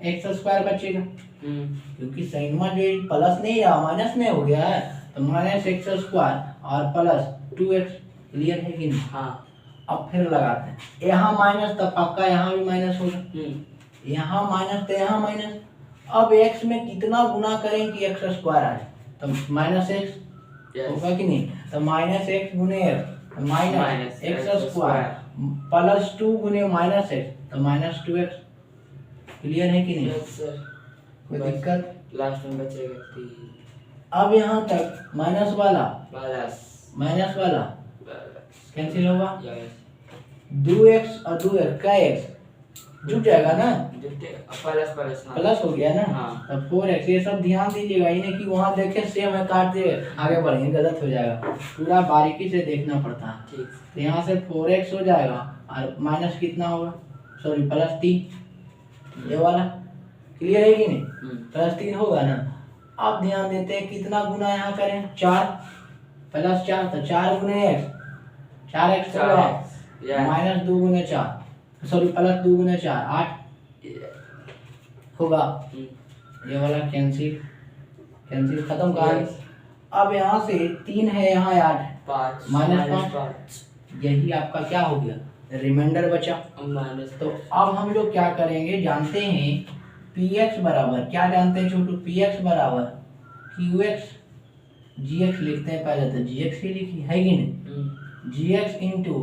-x स्क्वायर बचेगा, क्योंकि साइन में जो प्लस नहीं रहा माइनस में हो गया है, तो -x स्क्वायर और +2x। क्लियर है कि नहीं? हाँ। अब फिर लगाते हैं, यहाँ माइनस तो पक्का यहाँ भी माइनस होगा, यहाँ माइनस तो यहाँ माइनस। अब x में कितना गुना करें कि x स्क्वायर आए? तो -x होगा कि नहीं? तो -x गुने x माइनस x स्क्वायर +2 गुने -x तो -2x। क्लियर है कि नहीं? कोई दिक्कत? लास्ट में बचेगा 3। अब यहाँ तक माइनस वाला कैंसिल होगा, 2x और 2x का x जुट जाएगा ना, प्लस हो गया ना। हाँ। तब 4x, ये सब ध्यान दीजिएगा, इन्हें कि वहाँ देखे सेम है काट दे आगे बढ़ेंगे, गलत हो जाएगा, पूरा बारीकी से देखना पड़ता है। तो यहाँ से 4x हो जाएगा और माइनस कितना होगा? सॉरी +3, ये वाला। क्लियर है कि नहीं? +3 होगा ना। अब ध्यान देते हैं कितना गुना यहाँ करें, 4 + 4 तो 4 गुने x, 4x होगा, -2 गुने 4, सॉरी +2 गुने 4 8 होगा। ये वाला कैंसिल खत्म कर। अब यहाँ से 3 है, यहाँ 8 -5, यही आपका क्या हो गया? रिमाइंडर बचा। तो अब हम लोग क्या करेंगे, जानते हैं px बराबर, क्या जानते हैं छोटू? px बराबर qx, gx लिखते हैं पहले, तो gx ही लिखी है कि नहीं? gx into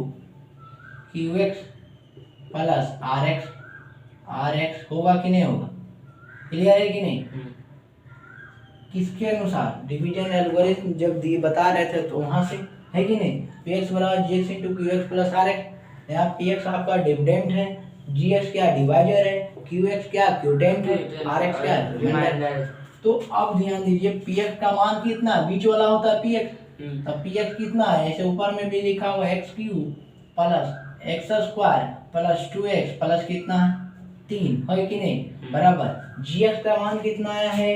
qx plus rx होगा कि नहीं होगा? क्लियर है कि नहीं? किसके अनुसार? डिवीजन एल्गोरिथम जब दिए बता रहे थे तो वहां से, है कि नहीं? px बराबर gx into qx plus rx। यहाँ px आपका डिविडेंड है, gx क्या? डिवाइजर है, qx क्या? क्यूटेंट है, rx क्या? रिमाइंडर। तो अब ध्यान दीजिए, px का मान कितना? बीच वाला होता है px, तो px कितना है? ऐसे ऊपर में भी लिखा हुआ x cube plus x square plus 2x plus कितना है? 3, है कि नहीं? बराबर gx का मान कितना आया है?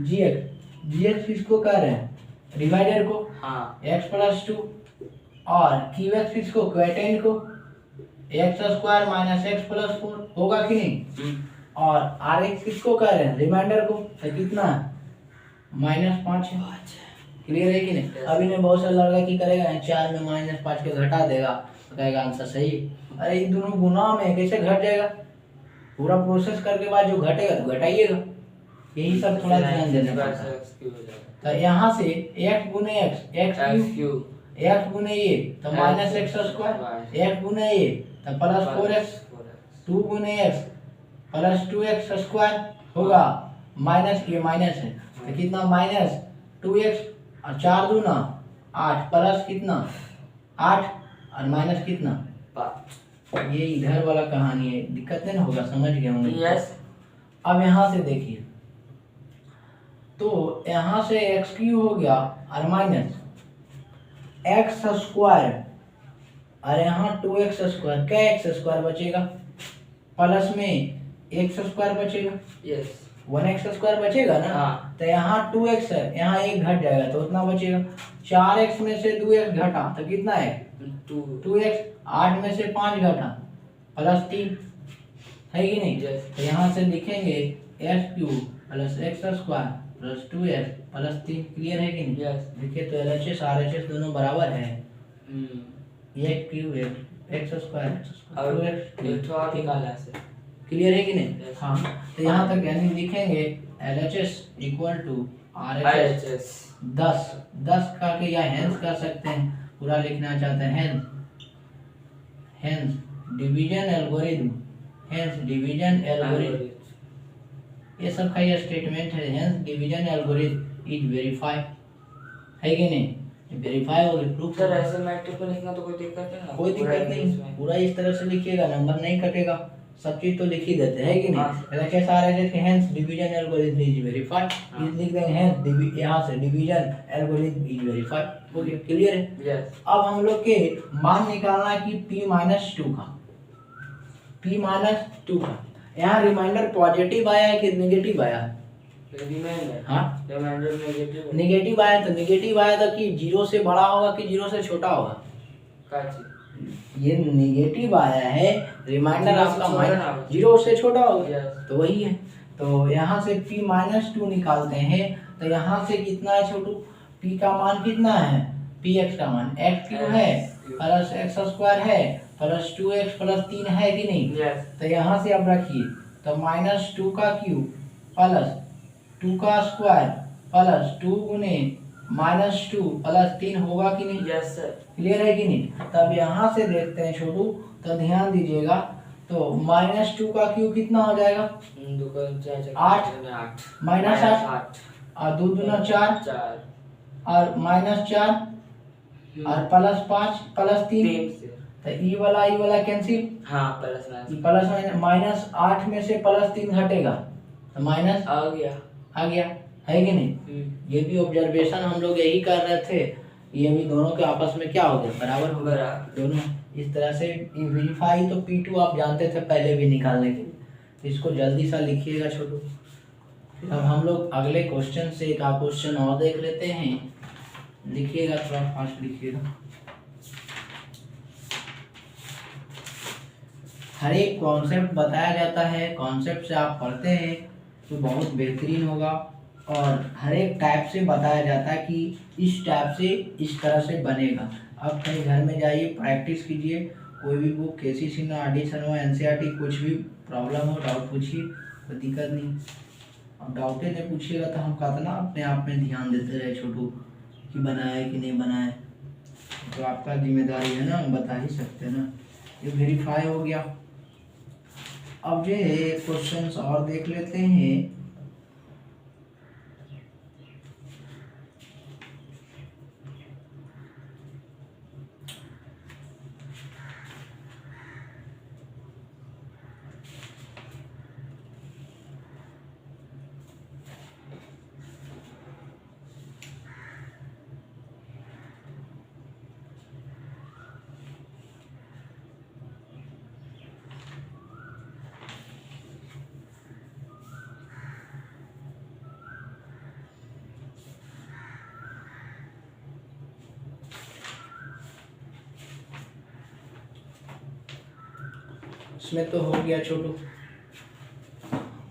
gx किसको कह रहे हैं? डिवाइडर को, x प्लस 2, और qx किसको? क्वोटिएंट को, x square minus x plus 4 होगा कि नहीं? और rx किसको कह रहे हैं? रिमाइंडर को, तो कितना है? -5 है। क्लियर है कि नहीं? अब इन्हें बहुत सारा लड़का की करेगा, 4 में -5 के घटा देगा तो कहेगा आंसर सही। अरे ये दोनों गुना में कैसे घट जाएगा? पूरा प्रोसेस करके बाद जो घटेगा तो घटाइएगा, यही सब थोड़ा ध्यान देना पड़ता है। तो यहाँ से x गुने x क्यूब, x गुने ये तो -x स्क्वायर, x गुने ये तो +4x, 2 गुने x प्लस 2x स्क्वायर होगा, माइनस ये माइनस है तो कितना? -2x और 4 दूना 8 प्लस कितना? 8 और माइनस कितना? 5। ये इधर वाला कहानी है, दिक्कत नहीं होगा, समझ गए होंगे। यस। अब यहाँ से देखिए, तो यहाँ से एक्स क्यूब हो गया और माइनस एक्स स्क्वायर और यहाँ 2x स्क्वायर, क्या x स्क्वायर बचेगा? प्लस में x स्क्वायर बचेगा, यस 1x स्क्वायर बचेगा ना। हाँ। तो यहाँ 2x है, यहाँ 1 घट जाएगा तो उतना बचेगा। 4x में से 2x घटा तो कितना है? 2x। 8 में से 5 घटा +3 है कि नहीं? Yes. तो यहाँ से लिखेंगे x cube plus x square plus 2x plus 3। Clear है कि नहीं? Yes. देखिए तो LHS RHS दोनों बराबर है। एक क्यूब एक्स स्क्वायर और 2x एक ठो और निकालना से। क्लियर है कि नहीं? Yes. हाँ, तो यहाँ तक यानी लिखेंगे LHS equal to RHS RHS 10 का के या हेंस कर सकते हैं, पूरा लिखना चाहते हैं hence division algorithm, hence division algorithm, ये सब का ये स्टेटमेंट है। Hence division algorithm is verify, है कि नहीं? वेरीफाई और प्रूफ। सर ऐसे मैट्रिक पर लिखना तो कोई दिक्कत है ना? कोई दिक्कत नहीं, पूरा इस तरह से लिखिएगा, नंबर नहीं कटेगा, सब चीज तो लिख ही देते हैं कि नहीं? LHS RHS के hence division algorithm is verify, is लिख देंगे हेंस यहाँ से डिवीजन एल्गोरिथम इज वेरीफाई। हो गया, क्लियर है? Yes. अब हम लोग के मान निकालना है कि p-2 का, p-2 का यहाँ रिमाइंडर पॉजिटिव आया है कि नेगेटिव आया है? रिमाइंडर, हाँ, रिमाइंडर नेगेटिव नेगेटिव आया, तो नेगेटिव आया था कि 0 से बड़ा होगा कि 0 से छोटा होगा? का चीज ये नेगेटिव आया है, रिमाइंडर 0 से आपका छोटा ना होगा। 0 से छोटा होगा, Yes. तो वही है। तो यहाँ से p-2 निकालते हैं, तो यहाँ से कितना है छोटू? p का मान कितना है? px का मान x क्यूब है प्लस एक्स स्क्वायर है प्लस 2x प्लस 3 है कि नहीं? Yes. तो यहाँ से अब रखिए, तो -2 का क्यूब प्लस 2 का स्क्वायर प्लस 2 गुने -2 प्लस 3 होगा कि नहीं? Yes sir. क्लियर है कि नहीं? तब यहाँ से देखते हैं छोटू, तो ध्यान दीजिएगा, तो -2 का क्यूब कितना हो जाएगा? 2 का 4 8 8 -8 और 2 दूना 4 4 और -4 और प्लस 5 प्लस 3, 3 से तो ई वाला कैंसिल, हाँ प्लस प्लस -8 में से प्लस 3 घटेगा तो माइनस आ गया। आ गया, है कि नहीं? ये भी ऑब्जर्वेशन हम लोग यही कर रहे थे, ये भी दोनों के आपस में क्या हो गया? बराबर हो गया दोनों। इस तरह से वेरीफाई तो P2 आप जानते थे पहले भी निकालने के लिए, तो इसको जल्दी सा लिखिएगा छोटू। अब हम लोग अगले क्वेश्चन से एक क्वेश्चन और देख लेते हैं, लिखिएगा, थोड़ा फास्ट लिखिएगा। हर एक कॉन्सेप्ट बताया जाता है, कॉन्सेप्ट से आप पढ़ते हैं तो बहुत बेहतरीन होगा, और हर एक टाइप से बताया जाता है कि इस टाइप से इस तरह से बनेगा। अब कहीं घर में जाइए, प्रैक्टिस कीजिए, कोई भी book KC Sinha, RD Sharma, NCERT, कुछ भी प्रॉब्लम हो, डाउट पूछिए, कोई दिक्कत नहीं। अब डाउटे नहीं पूछिएगा तो हम कितना अपने आप में ध्यान देते रहे छोटू कि बनाए कि नहीं बनाए, तो आपका जिम्मेदारी है ना, बता ही सकते हैं ना। ये वेरीफाई हो गया। अब ये क्वेश्चंस और देख लेते हैं। इसमें तो हो गया छोटू,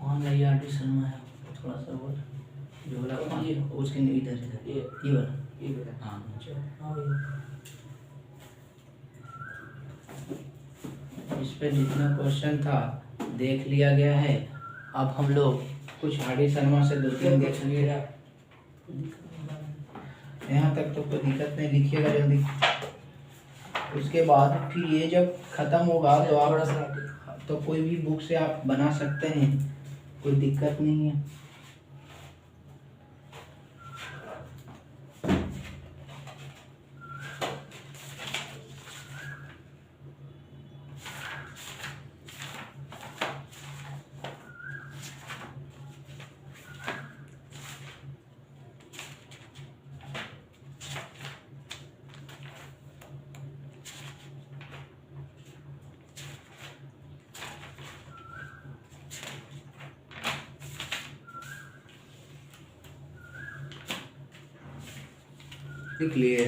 वहाँ RD शर्मा है, थोड़ा सा वो झोला पानी उसके इधर इधर ये वाला, हाँ इस पे जितना क्वेश्चन था देख लिया गया है। अब हम लोग कुछ RD शर्मा से 2-3 देख लिए, यहाँ तक तो कोई दिक्कत नहीं, लिखिएगा जल्दी। उसके बाद फिर ये जब खत्म होगा तो आप तो कोई भी बुक से आप बना सकते हैं, कोई दिक्कत नहीं है। लिख लिए।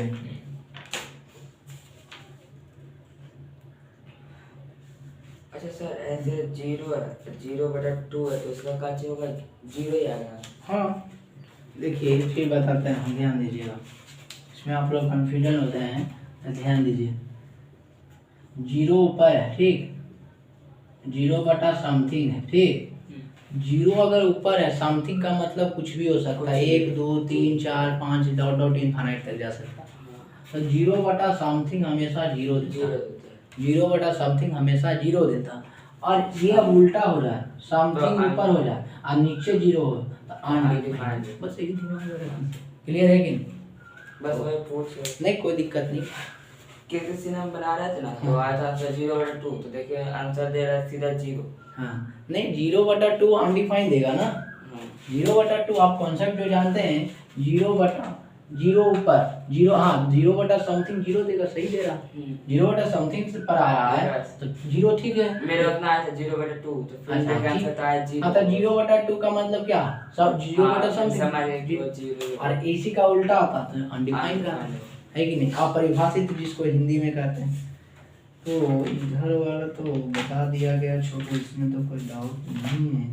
अच्छा सर, ऐसे जैसे 0 है, 0/2 है तो उसका का चेंज होगा, 0 ही आएगा। हाँ देखिए फिर बताते हैं हम, ध्यान दीजिएगा, इसमें आप लोग कंफ्यूजन होते हैं तो ध्यान दीजिए। 0 ऊपर है, ठीक, 0 बटा समथिंग है, ठीक। 0 अगर ऊपर है, समथिंग का मतलब कुछ भी हो सकता है, 1 2 3 4 5 डॉट डॉट इनफाइनाइट तक जा सकता है। तो 0 बटा समथिंग हमेशा 0 देता है, 0 बटा समथिंग हमेशा 0 देता है। और ये अब उल्टा हो रहा है, समथिंग ऊपर हो जाए और नीचे 0 हो तो अनडिफाइंड। बस यही दिमाग में रखना, क्लियर है कि नहीं? बस वही पूछ नहीं कोई दिक्कत नहीं। किसी ने हम बना रहे थे ना तो आया था 0/2, तो देखिए आंसर दे रहा है सीधा 0। हाँ नहीं 0/2 अनडिफाइंड देगा ना। 0/2 आप कॉन्सेप्ट जो जानते हैं, 0 ऊपर 0, हाँ 0 बटा समथिंग 0 देगा, सही दे रहा। 0 बटा समथिंग पर आ रहा है तो 0 ठीक है। मेरे उतना आया था 0/2, तो फिर अच्छा, देखा आंसर था 0। हाँ तो 0/2 का मतलब क्या, सब 0 बटा समथिंग, और इसी का उल्टा आता तो अनडिफाइंड का है कि नहीं, अपरिभाषित जिसको हिंदी में कहते हैं। तो इधर वाला तो बता दिया गया छोटू, इसमें तो कोई डाउट नहीं है।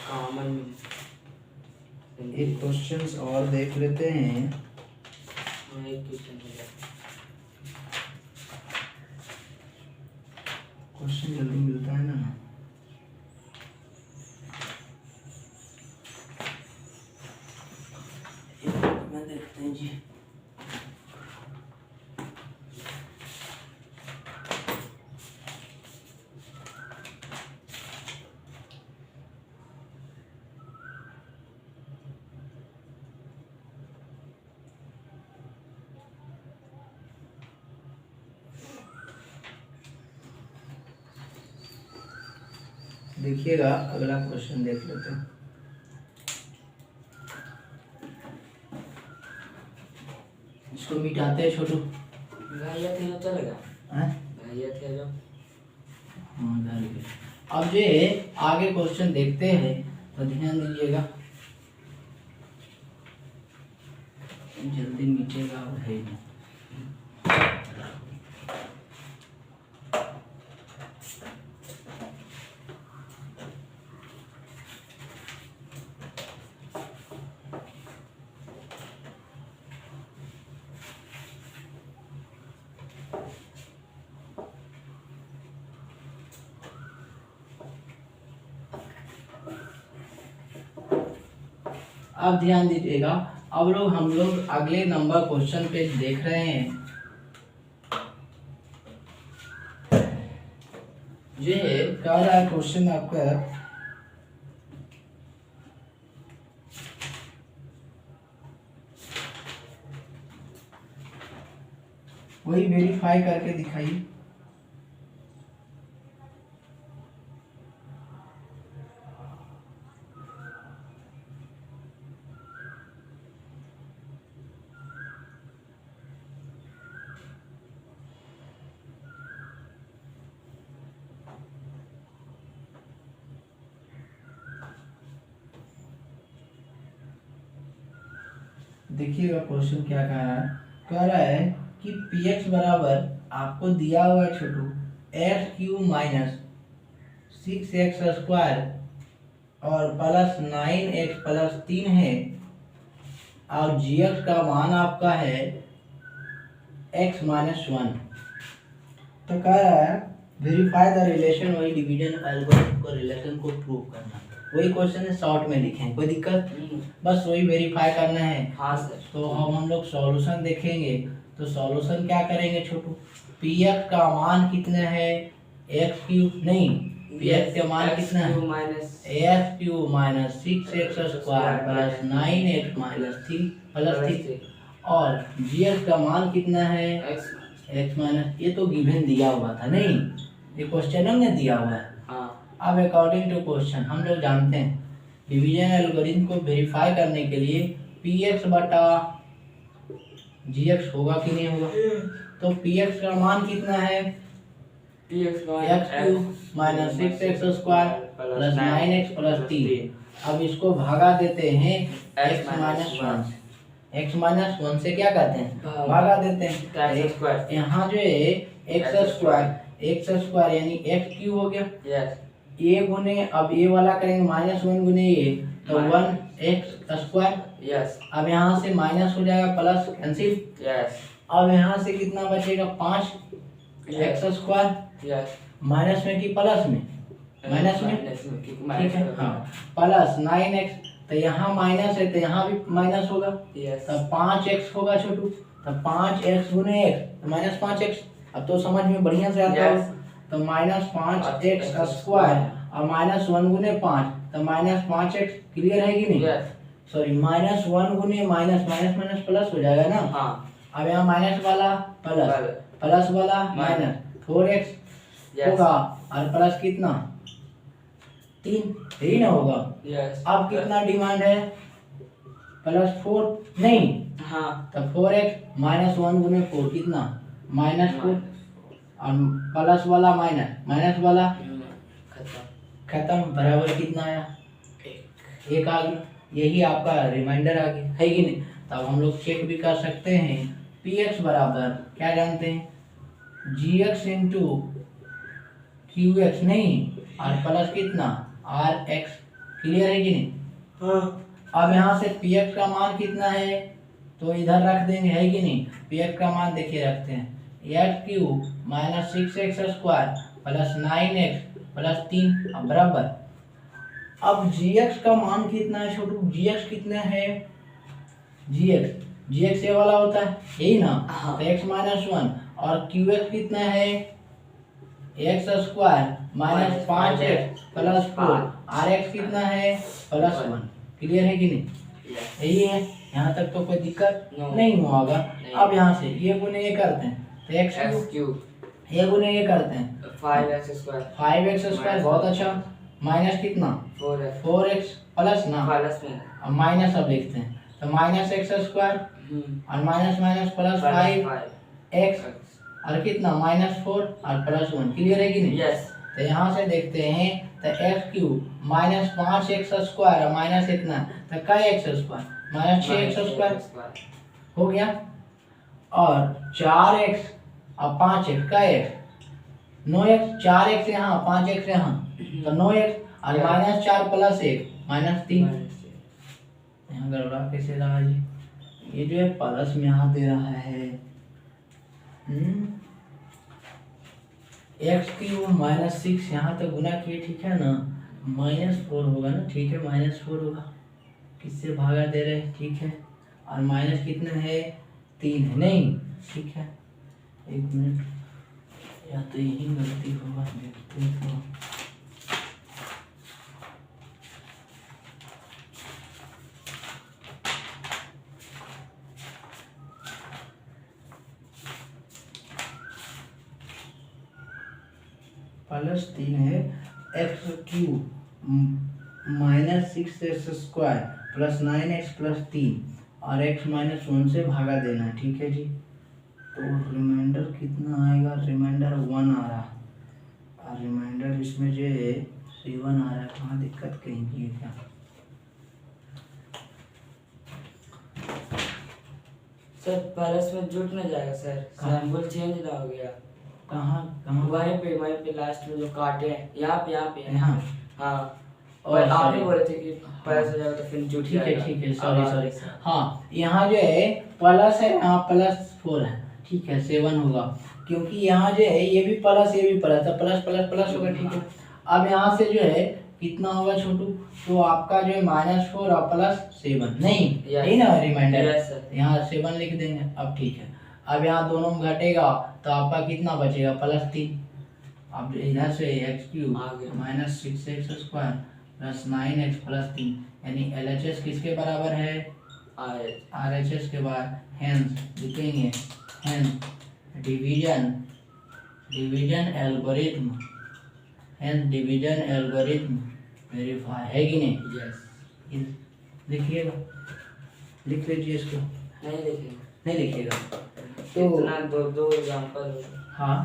कॉमन एक क्वेश्चंस और देख लेते हैं। क्वेश्चन जल्दी मिलता है ना। मैं देखते हैं जी। देखिएगा अगला क्वेश्चन देख लेते हैं। इसको मिटाते हैं छोटू। भैया थे जो चलेगा, हैं? भैया थे जो। हाँ डर गए। अब जो आगे क्वेश्चन देखते हैं तो ध्यान दीजिएगा, जल्दी मिटेगा अब है नहीं। अब ध्यान दीजिएगा, अब हम लोग अगले नंबर क्वेश्चन पे देख रहे हैं। ये कह रहा है क्वेश्चन आपका, वही वेरीफाई करके दिखाइए। देखिएगा क्वेश्चन क्या कह रहा है कि px बराबर आपको दिया हुआ है छोटू x³ माइनस 6x² और प्लस 9x प्लस 3 है, और gx का मान आपका है x माइनस 1। तो कह रहा है वेरीफाई द रिलेशन, वही डिवीजन एल्गोरिथम को रिलेशन को प्रूव करना। वही क्वेश्चन है, शॉर्ट में लिखे हैं, कोई दिक्कत, बस वही वेरीफाई करना है। हाँ सर। तो हम लोग सॉल्यूशन देखेंगे। तो सॉल्यूशन क्या करेंगे छोटू, px का मान कितना है, x³ नहीं, px का मान कितना है, x³ minus 6x² plus 9x minus 3 plus 3, और gx का मान कितना है, x माइनस, ये तो गिवन दिया हुआ था नहीं, ये क्वेश्चन हमने दिया हुआ है। अब अकॉर्डिंग टू क्वेश्चन हम लोग जानते हैं डिवीजन एल्गोरिथम को वेरीफाई करने के लिए px बटा gx होगा कि नहीं होगा। तो px का मान कितना है, x³ minus 6x² plus 9x plus 3। अब इसको भागा देते हैं x माइनस 1 से, x माइनस 1 से क्या करते हैं, भागा देते हैं। यहाँ जो है x² एक्स स्क्वायर यानी एक्स क्यू हो गया। यस ए गुने अब ए वाला करेंगे -1 गुने ए तो 1x स्क्वायर। यस अब यहाँ से माइनस हो जाएगा प्लस कैंसिल। यस अब यहाँ से कितना बचेगा 5x स्क्वायर यस माइनस में कि प्लस में? माइनस में, ठीक है। हाँ प्लस 9x तो यहाँ माइनस है तो यहाँ भी माइनस होगा यस तब 5x होगा छोटू। तब 5x गुने x तो -5x। अब तो समझ में बढ़िया से आता है। तो -5x स्क्वायर और -1 गुने 5 तो -5x। क्लियर है कि नहीं? सॉरी -1 गुने माइनस माइनस माइनस प्लस हो जाएगा ना। हाँ अब यहाँ माइनस वाला प्लस प्लस वाला माइनस 4x होगा और प्लस कितना 3 यही ना होगा। यस अब कितना डिमांड है +4 नहीं हाँ तब 4x -1 गुने 4 कितना -4 और प्लस वाला माइनस वाला खत्म बराबर कितना आया 1 आ गया। यही आपका रिमाइंडर आ गया है कि नहीं? तब हम लोग चेक भी कर सकते हैं px बराबर क्या जानते हैं gx इंटू qx नहीं और प्लस कितना rx। क्लियर है कि नहीं? हाँ अब यहाँ से px का मान कितना है तो इधर रख देंगे है कि नहीं? px का मान देखिए रखते हैं x³ -6x square plus 9x plus 3 अब बराबर। अब gx का मान कितना है छोटू? gx कितना है gx ये वाला होता है यही ना। हाँ। तो x -1 और qx कितना है x square -5x plus 4 rx कितना है +1। क्लियर है कि नहीं? यही है। यहाँ तक तो कोई दिक्कत नहीं हुआ होगा। अब यहाँ से ये गुने ये करते हैं तो x³ ये गुने ये करते हैं 5x स्क्वायर 5x स्क्वायर बहुत अच्छा माइनस कितना 4x प्लस ना प्लस में अब माइनस अब लिखते हैं तो -x स्क्वायर और माइनस माइनस प्लस 5x और कितना -4 और +1। क्लियर है कि नहीं? यस तो यहाँ से देखते हैं तो x³ -5x स्क्वायर और माइनस इतना तो का x स्क्वायर -6x स्क्वायर हो गया और 4x और 5x का x 9x 4x यहाँ 5x यहाँ तो 9x और -4 प्लस 1 -3। यहाँ गड़बड़ा कैसे रहा जी? ये जो है प्लस में यहाँ दे रहा है x³ -6 यहाँ तक गुना किए ठीक है ना -4 होगा ना। ठीक है -4 होगा किससे भागा दे रहे हैं ठीक है और माइनस कितना है 3 है नहीं। ठीक है 1 मिनट या तो यही गलती होगा देखते हैं तो +3 है x³ -6x square plus 9x plus 3 और x -1 से भागा देना है। ठीक है जी। तो रिमाइंडर कितना आएगा? रिमाइंडर 1 आ रहा और रिमाइंडर इसमें जो है 7 आ रहा है। कहाँ दिक्कत कहीं की है क्या? सर प्लस में जुट ना जाएगा सर सिंबल चेंज ना हो गया। कहाँ कहाँ? वहीं पे लास्ट में जो काटे हैं यहाँ पे यहाँ हाँ और और आप sorry। ही बोले थे कि प्लस हो जाएगा तो फिर जुट ठीक है जाएगा। सॉरी हाँ यहाँ जो है प्लस है यहाँ +4 है ठीक है 7 होगा क्योंकि यहाँ जो है ये भी प्लस तो प्लस प्लस प्लस होगा। ठीक है अब यहाँ से जो है कितना होगा छोटू? तो आपका जो है -4 और +7 नहीं यही ना रिमाइंडर यहाँ 7 लिख देंगे। अब ठीक है अब यहाँ दोनों में घटेगा तो आपका कितना बचेगा +3। अब इधर से x³ -6x square plus 9x plus 3 यानी LHS किसके बराबर है? RHS के बाद हेंस लिखेंगे हेंस डिवीजन एल्गोरिथम वेरीफाई है कि नहीं? यस लिखिएगा लिख लीजिए इसको। नहीं लिखिएगा तो दो एग्जांपल हाँ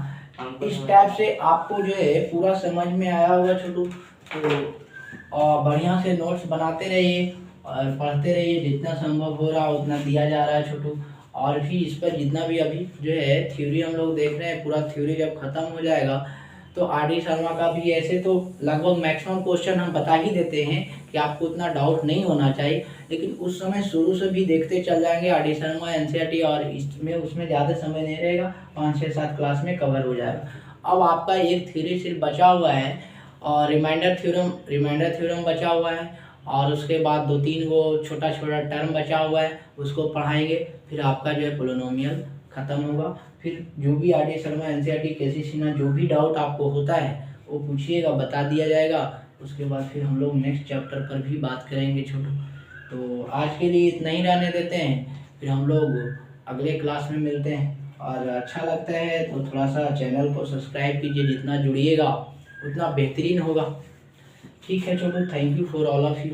इस टाइप से आपको जो है पूरा समझ में आया होगा छोटू। तो बढ़िया से नोट्स बनाते रहिए और पढ़ते रहिए जितना संभव हो रहा उतना दिया जा रहा है छोटू। और भी इस पर जितना भी अभी जो है थ्योरी हम लोग देख रहे हैं, पूरा थ्योरी जब खत्म हो जाएगा तो आर डी शर्मा का भी ऐसे तो लगभग मैक्सिमम क्वेश्चन हम बता ही देते हैं कि आपको उतना डाउट नहीं होना चाहिए, लेकिन उस समय शुरू से भी देखते चल जाएंगे आर डी शर्मा एनसीईआरटी, और इसमें उसमें ज़्यादा समय नहीं रहेगा, 5 6 7 क्लास में कवर हो जाएगा। अब आपका एक थ्योरी सिर्फ बचा हुआ है और रिमाइंडर थ्योरम बचा हुआ है, और उसके बाद 2-3 वो छोटा छोटा टर्म बचा हुआ है, उसको पढ़ाएंगे, फिर आपका जो है पोलिनोमियल ख़त्म होगा। फिर जो भी आर डी शर्मा एनसीईआरटी केसी सिन्हा जो भी डाउट आपको होता है वो पूछिएगा, बता दिया जाएगा। उसके बाद फिर हम लोग नेक्स्ट चैप्टर पर भी बात करेंगे छोटू। तो आज के लिए इतना ही रहने देते हैं, फिर हम लोग अगले क्लास में मिलते हैं। और अच्छा लगता है तो थोड़ा सा चैनल को सब्सक्राइब कीजिए, जितना जुड़िएगा उतना बेहतरीन होगा। ठीक है Chhotu, thank you for all of you.